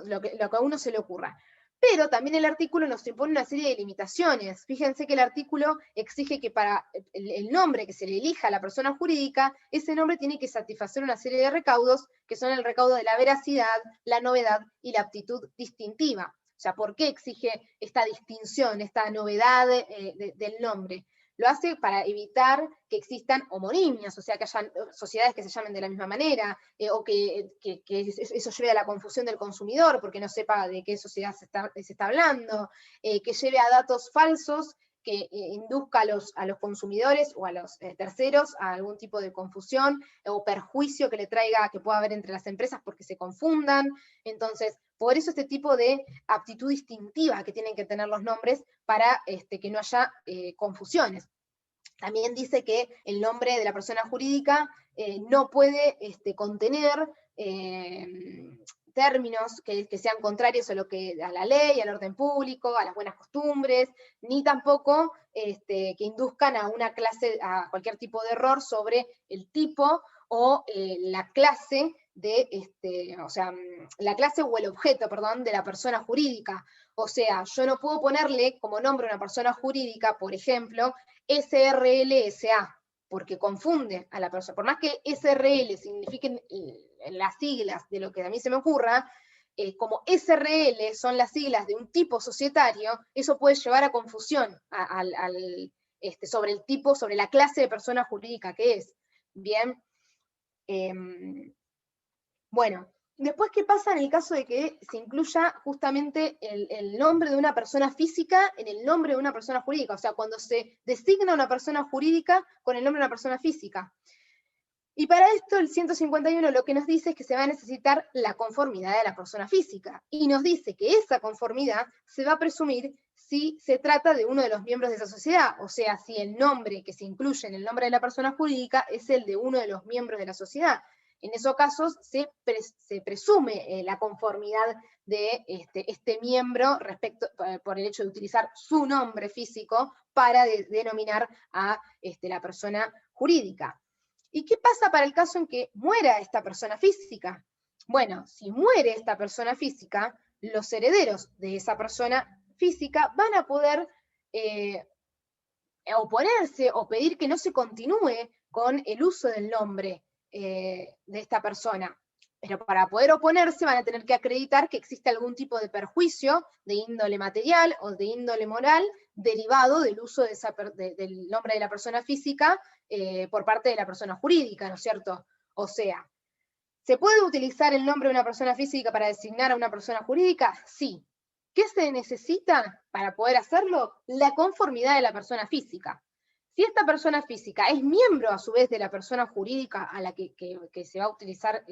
S1: lo que a uno se le ocurra. Pero también el artículo nos impone una serie de limitaciones. Fíjense que el artículo exige que para el nombre que se le elija a la persona jurídica, ese nombre tiene que satisfacer una serie de recaudos, que son el recaudo de la veracidad, la novedad y la aptitud distintiva. O sea, ¿por qué exige esta distinción, esta novedad del nombre? Lo hace para evitar que existan homonimias, o sea, que hayan sociedades que se llamen de la misma manera, o que eso lleve a la confusión del consumidor, porque no sepa de qué sociedad se está hablando, que lleve a datos falsos, que induzca a los consumidores o a los terceros a algún tipo de confusión o perjuicio que le traiga, que pueda haber entre las empresas porque se confundan. Entonces, por eso este tipo de aptitud distintiva que tienen que tener los nombres para que no haya confusiones. También dice que el nombre de la persona jurídica no puede contener términos que sean contrarios a la ley, al orden público, a las buenas costumbres, ni tampoco que induzcan a a cualquier tipo de error sobre el tipo o la clase la clase o el objeto, perdón, de la persona jurídica. O sea, yo no puedo ponerle como nombre a una persona jurídica, por ejemplo, SRLSA, porque confunde a la persona. Por más que SRL signifiquen las siglas de lo que a mí se me ocurra, como SRL son las siglas de un tipo societario, eso puede llevar a confusión sobre el tipo, sobre la clase de persona jurídica que es. Bien. Bueno, después, ¿qué pasa en el caso de que se incluya justamente el nombre de una persona física en el nombre de una persona jurídica? O sea, cuando se designa una persona jurídica con el nombre de una persona física. Y para esto el 151 lo que nos dice es que se va a necesitar la conformidad de la persona física. Y nos dice que esa conformidad se va a presumir si se trata de uno de los miembros de esa sociedad. O sea, si el nombre que se incluye en el nombre de la persona jurídica es el de uno de los miembros de la sociedad. En esos casos se presume la conformidad de este miembro por el hecho de utilizar su nombre físico para denominar a la persona jurídica. ¿Y qué pasa para el caso en que muera esta persona física? Bueno, si muere esta persona física, los herederos de esa persona física van a poder oponerse o pedir que no se continúe con el uso del nombre de esta persona. Pero para poder oponerse van a tener que acreditar que existe algún tipo de perjuicio de índole material o de índole moral derivado del uso del nombre de la persona física por parte de la persona jurídica, ¿no es cierto? O sea, ¿se puede utilizar el nombre de una persona física para designar a una persona jurídica? Sí. ¿Qué se necesita para poder hacerlo? La conformidad de la persona física. Si esta persona física es miembro a su vez de la persona jurídica a la que se va a utilizar,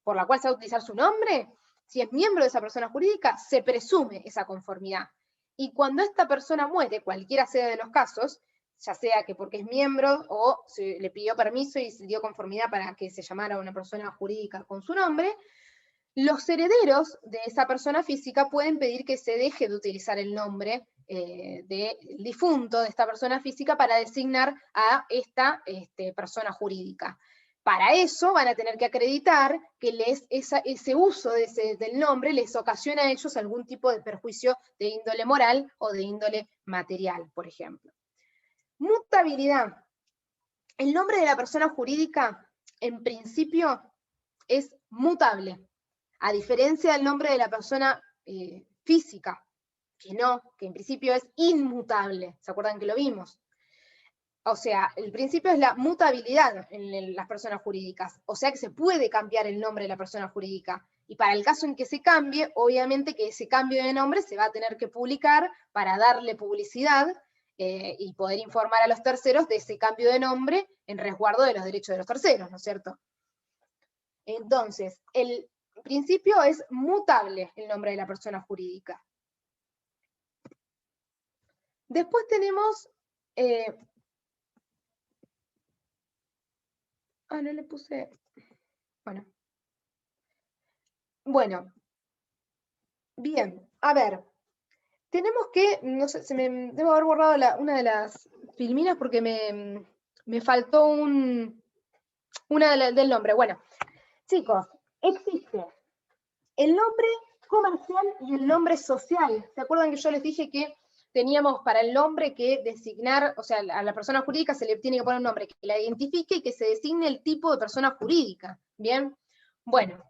S1: por la cual se va a utilizar su nombre, si es miembro de esa persona jurídica, se presume esa conformidad. Y cuando esta persona muere, cualquiera sea de los casos, ya sea que porque es miembro o se le pidió permiso y se dio conformidad para que se llamara una persona jurídica con su nombre, los herederos de esa persona física pueden pedir que se deje de utilizar el nombre del difunto de esta persona física para designar a esta persona jurídica. Para eso van a tener que acreditar que ese uso del nombre les ocasiona a ellos algún tipo de perjuicio de índole moral o de índole material, por ejemplo. Mutabilidad. El nombre de la persona jurídica, en principio, es mutable, a diferencia del nombre de la persona física, que en principio es inmutable. ¿Se acuerdan que lo vimos? O sea, el principio es la mutabilidad en las personas jurídicas. O sea que se puede cambiar el nombre de la persona jurídica. Y para el caso en que se cambie, obviamente que ese cambio de nombre se va a tener que publicar para darle publicidad y poder informar a los terceros de ese cambio de nombre en resguardo de los derechos de los terceros, ¿no es cierto? Entonces, el principio es mutable el nombre de la persona jurídica. Después tenemos... no le puse... Bueno. Bien, a ver. Tenemos que... No sé, debo haber borrado una de las filminas porque me faltó una del nombre. Bueno, chicos, existe el nombre comercial y el nombre social. ¿Se acuerdan que yo les dije que teníamos para el nombre que designar, o sea, a la persona jurídica se le tiene que poner un nombre que la identifique y que se designe el tipo de persona jurídica? Bien, bueno.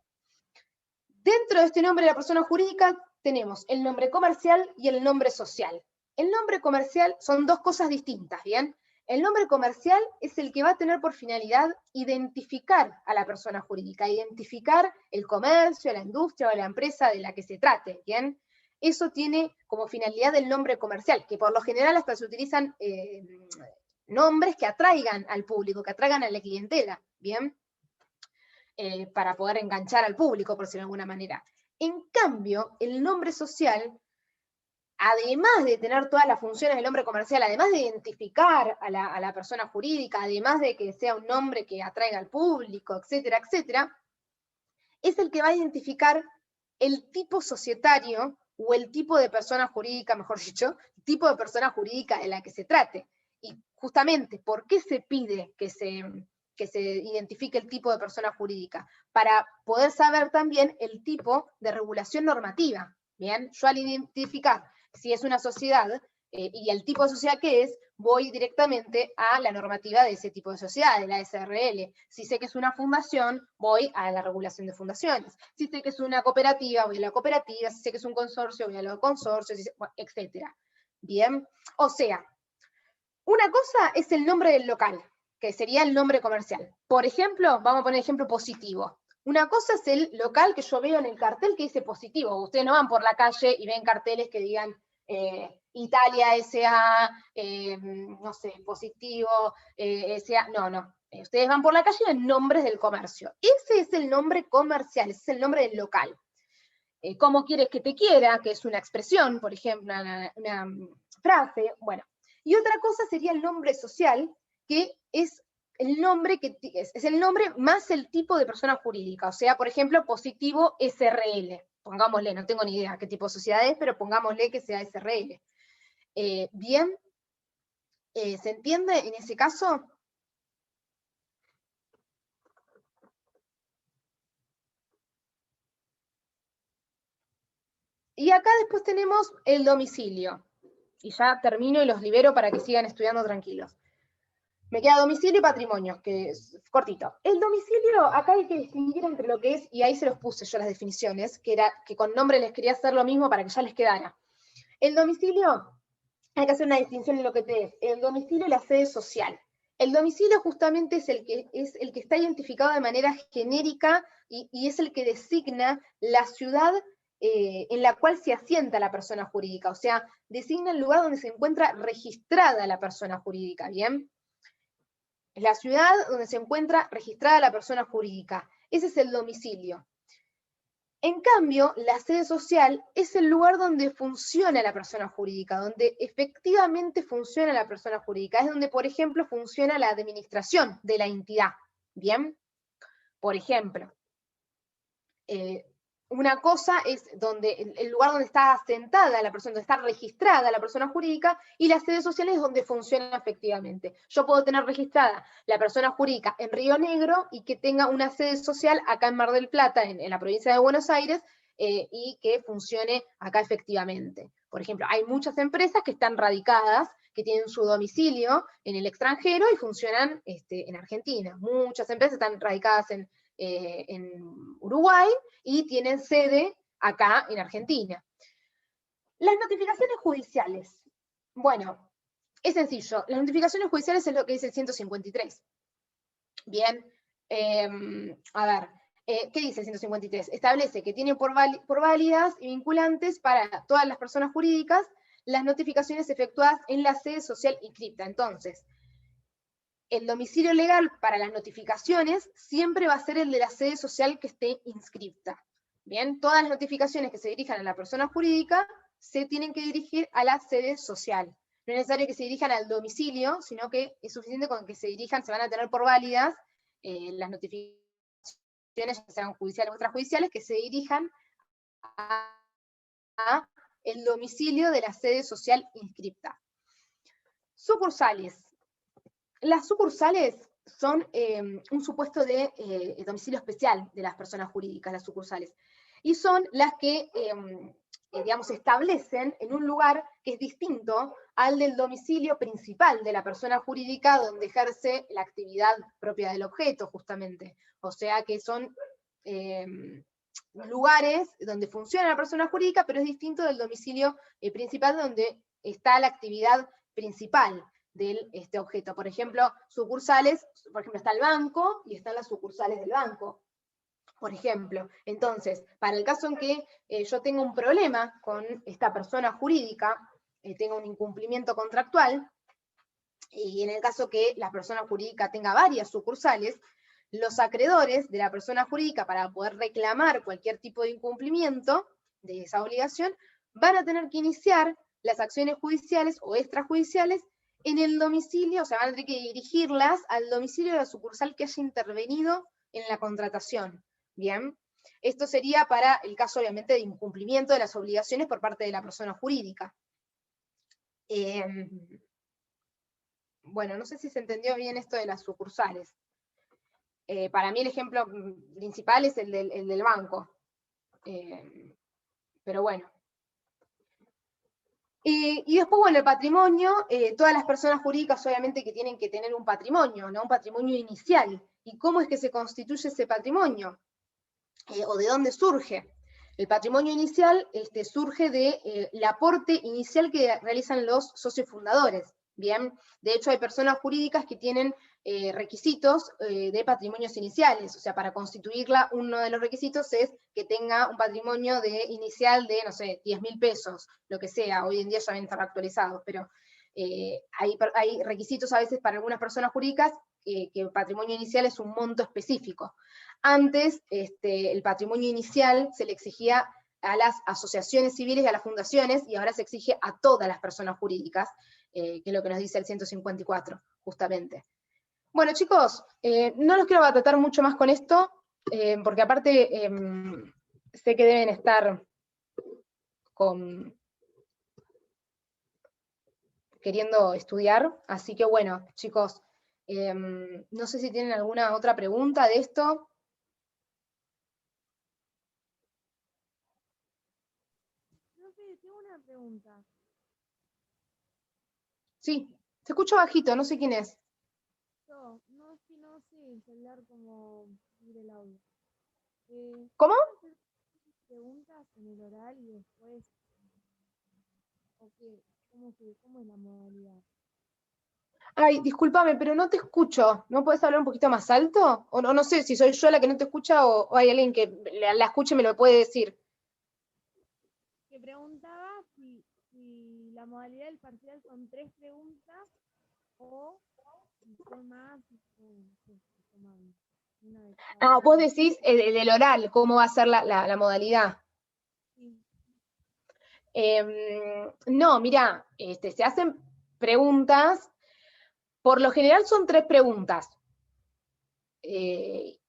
S1: Dentro de este nombre de la persona jurídica tenemos el nombre comercial y el nombre social. El nombre comercial son dos cosas distintas, ¿bien? El nombre comercial es el que va a tener por finalidad identificar a la persona jurídica, identificar el comercio, la industria o la empresa de la que se trate, ¿bien? Eso tiene como finalidad el nombre comercial, que por lo general hasta se utilizan nombres que atraigan al público, que atraigan a la clientela, ¿bien? Para poder enganchar al público, por decirlo de alguna manera. En cambio, el nombre social, además de tener todas las funciones del nombre comercial, además de identificar a la persona jurídica, además de que sea un nombre que atraiga al público, etcétera, etcétera, es el que va a identificar el tipo societario o el tipo de persona jurídica, mejor dicho, el tipo de persona jurídica de la que se trate. Y justamente, ¿por qué se pide que se identifique el tipo de persona jurídica? Para poder saber también el tipo de regulación normativa. Bien, yo al identificar si es una sociedad y el tipo de sociedad que es, voy directamente a la normativa de ese tipo de sociedad, de la SRL. Si sé que es una fundación, voy a la regulación de fundaciones. Si sé que es una cooperativa, voy a la cooperativa. Si sé que es un consorcio, voy a los consorcios, etc. Bien, o sea, una cosa es el nombre del local, que sería el nombre comercial. Por ejemplo, vamos a poner ejemplo positivo. Una cosa es el local que yo veo en el cartel que dice positivo. Ustedes no van por la calle y ven carteles que digan Italia S.A., no sé, positivo, S.A., no. Ustedes van por la calle y ven nombres del comercio. Ese es el nombre comercial, ese es el nombre del local. ¿Cómo quieres que te quiera? Que es una expresión, por ejemplo, una frase, bueno. Y otra cosa sería el nombre social, que es el nombre es el nombre más el tipo de persona jurídica. O sea, por ejemplo, positivo SRL. Pongámosle, no tengo ni idea qué tipo de sociedad es, pero pongámosle que sea SRL. Bien, ¿se entiende en ese caso? Y acá después tenemos el domicilio. Y ya termino y los libero para que sigan estudiando tranquilos. Me queda domicilio y patrimonio, que es cortito. El domicilio, acá hay que distinguir entre lo que es, y ahí se los puse yo las definiciones, que era que con nombre les quería hacer lo mismo para que ya les quedara. El domicilio, hay que hacer una distinción en lo que te es. El domicilio y la sede social. El domicilio justamente es el que está identificado de manera genérica y es el que designa la ciudad en la cual se asienta la persona jurídica, o sea, designa el lugar donde se encuentra registrada la persona jurídica, ¿bien? Es la ciudad donde se encuentra registrada la persona jurídica. Ese es el domicilio. En cambio, la sede social es el lugar donde funciona la persona jurídica, donde efectivamente funciona la persona jurídica. Es donde, por ejemplo, funciona la administración de la entidad. ¿Bien? Por ejemplo, una cosa es el lugar donde está asentada la persona, donde está registrada la persona jurídica, y la sede social es donde funciona efectivamente. Yo puedo tener registrada la persona jurídica en Río Negro y que tenga una sede social acá en Mar del Plata, en la provincia de Buenos Aires, y que funcione acá efectivamente. Por ejemplo, hay muchas empresas que están radicadas, que tienen su domicilio en el extranjero y funcionan en Argentina. Muchas empresas están radicadas en Uruguay y tienen sede acá en Argentina. Las notificaciones judiciales. Bueno, es sencillo. Las notificaciones judiciales es lo que dice el 153. Bien, a ver, ¿qué dice el 153? Establece que tiene por válidas y vinculantes para todas las personas jurídicas las notificaciones efectuadas en la sede social inscripta. Entonces, el domicilio legal para las notificaciones siempre va a ser el de la sede social que esté inscripta. Bien, todas las notificaciones que se dirijan a la persona jurídica se tienen que dirigir a la sede social. No es necesario que se dirijan al domicilio, sino que es suficiente con que se dirijan, se van a tener por válidas las notificaciones, ya sean judiciales o extrajudiciales, que se dirijan a el domicilio de la sede social inscripta. Sucursales. Las sucursales son un supuesto de domicilio especial de las personas jurídicas, las sucursales, y son las que, digamos, establecen en un lugar que es distinto al del domicilio principal de la persona jurídica donde ejerce la actividad propia del objeto, justamente. O sea que son lugares donde funciona la persona jurídica, pero es distinto del domicilio principal donde está la actividad principal del objeto. Por ejemplo, sucursales, por ejemplo, está el banco y están las sucursales del banco, por ejemplo. Entonces, para el caso en que yo tenga un problema con esta persona jurídica, tenga un incumplimiento contractual, y en el caso que la persona jurídica tenga varias sucursales, los acreedores de la persona jurídica, para poder reclamar cualquier tipo de incumplimiento de esa obligación, van a tener que iniciar las acciones judiciales o extrajudiciales en el domicilio, o sea, van a tener que dirigirlas al domicilio de la sucursal que haya intervenido en la contratación. Bien, esto sería para el caso, obviamente, de incumplimiento de las obligaciones por parte de la persona jurídica. Bueno, no sé si se entendió bien esto de las sucursales. Para mí el ejemplo principal es el del banco. Pero bueno. Y después, bueno, el patrimonio, todas las personas jurídicas obviamente que tienen que tener un patrimonio, ¿no? Un patrimonio inicial. ¿Y cómo es que se constituye ese patrimonio? ¿O de dónde surge? El patrimonio inicial surge del aporte inicial que realizan los socios fundadores. Bien, de hecho hay personas jurídicas que tienen requisitos de patrimonios iniciales, o sea, para constituirla uno de los requisitos es que tenga un patrimonio inicial de, no sé, 10.000 pesos, lo que sea, hoy en día ya deben estar actualizados, pero hay requisitos a veces para algunas personas jurídicas que el patrimonio inicial es un monto específico. Antes, el patrimonio inicial se le exigía a las asociaciones civiles y a las fundaciones, y ahora se exige a todas las personas jurídicas, que es lo que nos dice el 154, justamente. Bueno, chicos, no los quiero tratar mucho más con esto, porque aparte sé que deben estar queriendo estudiar, así que bueno, chicos, no sé si tienen alguna otra pregunta de esto.
S8: Tengo una pregunta.
S1: Sí, se escucha bajito, no sé quién es.
S8: No sé el celular como ir el audio.
S1: ¿Cómo?
S8: ¿Puedo hacer preguntas en el oral y después? ¿O qué? ¿Cómo es la modalidad?
S1: Ay, discúlpame, pero no te escucho. ¿No puedes hablar un poquito más alto? O no sé si soy yo la que no te escucha o hay alguien que la escuche y me lo puede decir.
S8: Que preguntaba si la modalidad del parcial son 3 preguntas o si son más, una de cada.
S1: Ah, vos decís el del oral, cómo va a ser la modalidad.
S8: Sí.
S1: No, mira, se hacen preguntas, por lo general son 3 preguntas. Y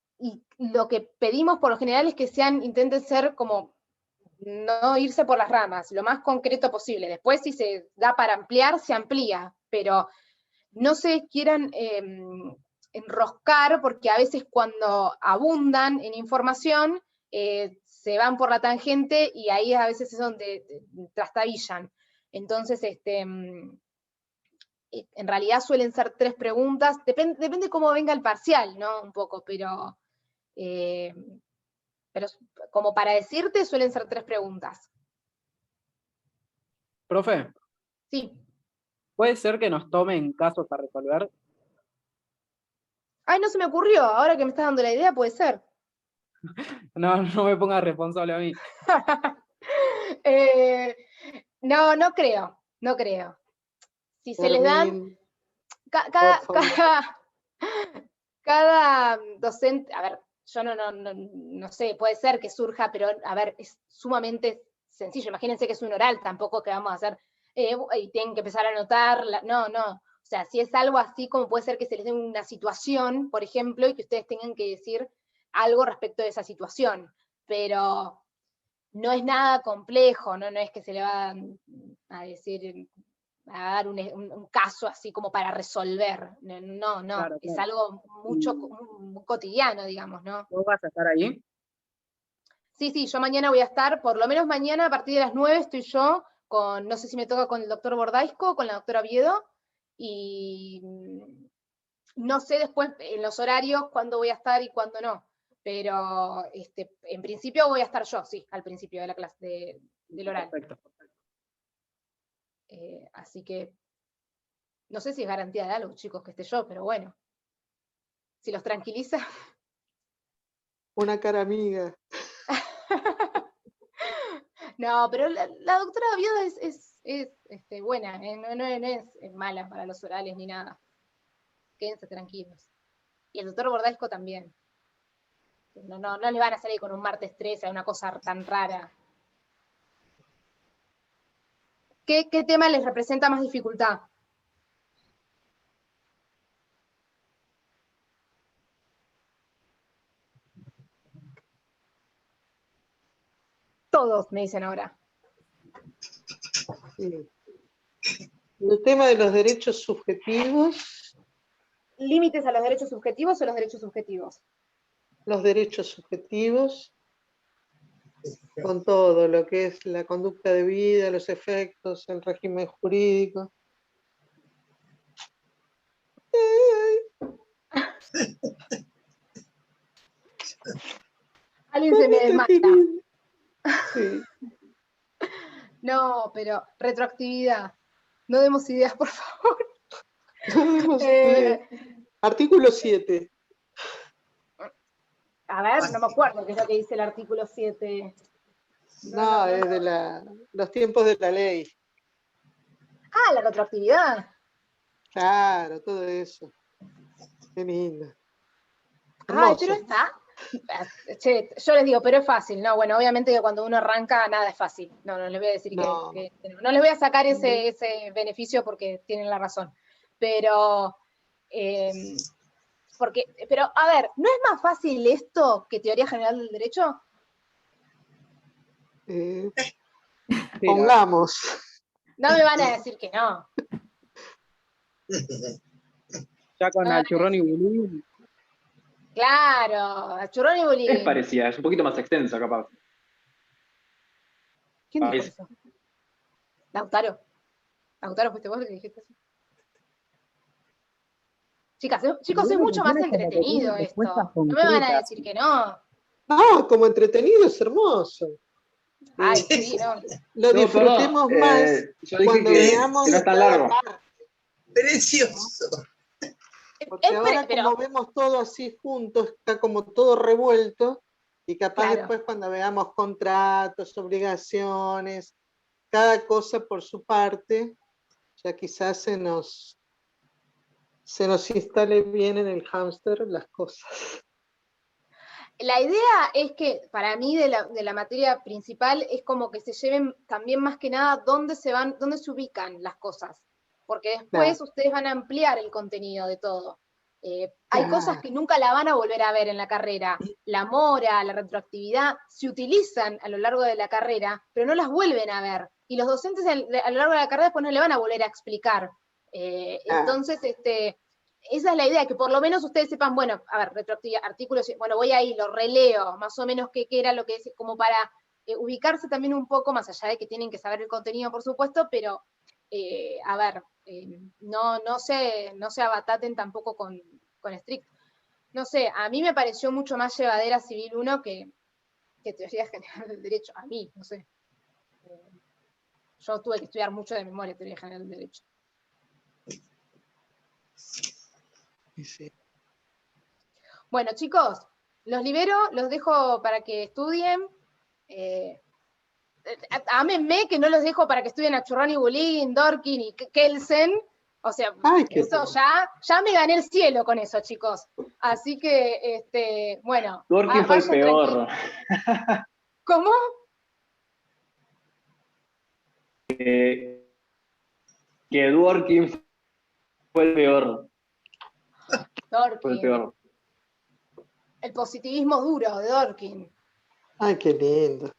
S1: lo que pedimos por lo general es que intenten ser como, no irse por las ramas, lo más concreto posible. Después si se da para ampliar, se amplía, pero no se quieran enroscar, porque a veces cuando abundan en información, se van por la tangente y ahí a veces es donde trastabillan. Entonces, en realidad suelen ser 3 preguntas, depende cómo venga el parcial, ¿no? Un poco, pero como para decirte, suelen ser 3 preguntas.
S7: Profe,
S1: Sí.
S7: ¿puede ser que nos tomen casos a resolver?
S1: Ay, no se me ocurrió, ahora que me estás dando la idea, puede ser.
S7: No me pongas responsable a mí.
S1: No creo. Si se les dan,
S3: Fermín,
S1: cada,
S3: por favor.
S1: cada docente, a ver, yo no sé, puede ser que surja, pero a ver, es sumamente sencillo. Imagínense que es un oral, tampoco que vamos a hacer, y tienen que empezar a anotar, no. O sea, si es algo así como puede ser que se les dé una situación, por ejemplo, y que ustedes tengan que decir algo respecto de esa situación, pero no es nada complejo, no es que se le va a decir, a dar un caso así como para resolver, no,
S7: Claro,
S1: es
S7: claro.
S1: algo muy cotidiano, digamos, ¿no?
S7: ¿Vos vas a estar ahí?
S1: Sí, yo mañana voy a estar, por lo menos mañana a partir de las 9 estoy yo, no sé si me toca con el doctor Bordaisco, con la doctora Viedo, y no sé después en los horarios cuándo voy a estar y cuándo no. Pero en principio voy a estar yo, sí, al principio de la clase del oral.
S7: Perfecto.
S1: Así que no sé si es garantía de algo, chicos, que esté yo, pero bueno. Si los tranquiliza.
S3: Una cara amiga.
S1: No, pero la doctora Oviedo es buena, no es mala para los orales ni nada. Quédense tranquilos. Y el doctor Bordasco también. No le van a salir con un martes 13, una cosa tan rara. ¿Qué tema les representa más dificultad? Todos, me dicen ahora.
S3: Sí. El tema de los derechos subjetivos.
S1: ¿Límites a los derechos subjetivos o los derechos subjetivos?
S3: Los derechos subjetivos, con todo lo que es la conducta de vida, los efectos, el régimen jurídico.
S1: Alguien se me desmaya.
S3: Sí.
S1: No, pero retroactividad. No demos ideas, por favor.
S3: Artículo 7.
S1: A ver, no me acuerdo qué es lo que dice el artículo 7.
S3: No, es de los tiempos de la ley.
S1: Ah, la retroactividad.
S3: Claro, todo eso. Qué lindo.
S1: Ay,
S3: Hermoso.
S1: pero está. Che, yo les digo, pero es fácil, ¿no? Bueno, obviamente que cuando uno arranca nada es fácil. No les voy a decir
S3: No.
S1: que no les voy a sacar ese beneficio porque tienen la razón. Pero, pero, a ver, ¿no es más fácil esto que teoría general del derecho?
S3: Pongamos.
S1: No me van a decir que no.
S7: Ya con Achurrón y Bulín
S1: Claro, Churrón y Bolívar.
S7: es parecida, es un poquito más extensa, capaz.
S1: ¿Quién dijo eso? Lautaro. Lautaro, ¿fuiste vos el que dijiste eso? Chicos, es mucho más entretenido esto. No me van a decir que no.
S3: No, como entretenido es hermoso.
S1: Ay, sí, no.
S3: Lo disfrutemos más
S7: yo dije
S3: cuando veamos
S7: que no es tan largo.
S5: Precioso.
S3: Porque ahora como vemos todo así juntos, está como todo revuelto, y capaz después cuando veamos contratos, obligaciones, cada cosa por su parte, ya quizás se nos instale bien en el hámster las cosas.
S1: La idea es que, para mí, de la materia principal, es como que se lleven también más que nada dónde se ubican las cosas. Porque después ustedes van a ampliar el contenido de todo. Hay cosas que nunca la van a volver a ver en la carrera. La mora, la retroactividad, se utilizan a lo largo de la carrera, pero no las vuelven a ver. Y los docentes a lo largo de la carrera después no le van a volver a explicar. Entonces, esa es la idea, que por lo menos ustedes sepan, bueno, a ver, retroactividad, artículos, bueno, voy ahí, lo releo, más o menos qué era lo que es, como para ubicarse también un poco, más allá de que tienen que saber el contenido, por supuesto, pero, a ver, no se abataten tampoco con estricto. No sé, a mí me pareció mucho más llevadera Civil 1 que Teoría General del Derecho, a mí, no sé. Yo tuve que estudiar mucho de memoria Teoría General del Derecho.
S3: Sí.
S1: Bueno, chicos, los libero, los dejo para que estudien. Ámenme que no los dejo para que estudien a Churrón y Bulín, Dorkin y Kelsen. O sea, eso ya me gané el cielo con eso, chicos. Así que, bueno.
S7: Dorkin fue el peor.
S1: ¿Cómo?
S7: Que Dworkin fue el peor.
S1: Dorkin.
S7: Fue el peor.
S1: El positivismo duro de Dorkin.
S3: Ay, qué lindo.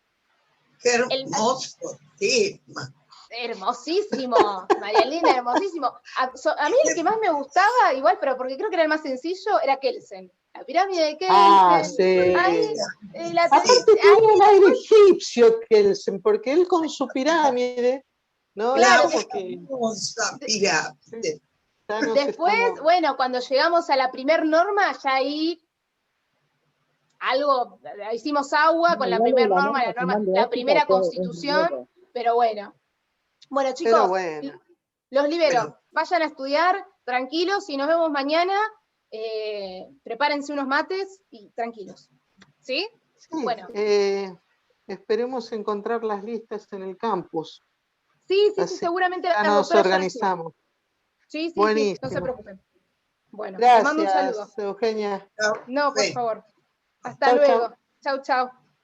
S5: Qué hermoso tema.
S1: Hermosísimo, María Elena, hermosísimo. A mí el que más me gustaba, igual, pero porque creo que era el más sencillo, era Kelsen. La pirámide de Kelsen.
S3: Ah, sí. Aparte tiene un aire egipcio Kelsen, porque él con su pirámide, ¿no?
S1: Claro,
S5: pirámide.
S1: Después, bueno, cuando llegamos a la primer norma, ya ahí algo, hicimos agua con la primera norma, la primera constitución, pero bueno. Bueno, chicos,
S3: Pero bueno.
S1: los libero. Vayan a estudiar, tranquilos, y nos vemos mañana. Prepárense unos mates y tranquilos. ¿Sí?
S3: Sí,
S1: Bueno.
S3: Esperemos encontrar las listas en el campus.
S1: Sí,
S3: Así
S1: seguramente
S3: ya
S1: la
S3: nos
S1: doctora ya las
S3: organizamos.
S1: tiene. Sí,
S3: Buenísimo.
S1: no se preocupen. Bueno, te mando un saludo.
S3: Gracias, Eugenia.
S1: No, por favor. Hasta
S3: Chau,
S1: luego.
S3: chau.
S1: Chau.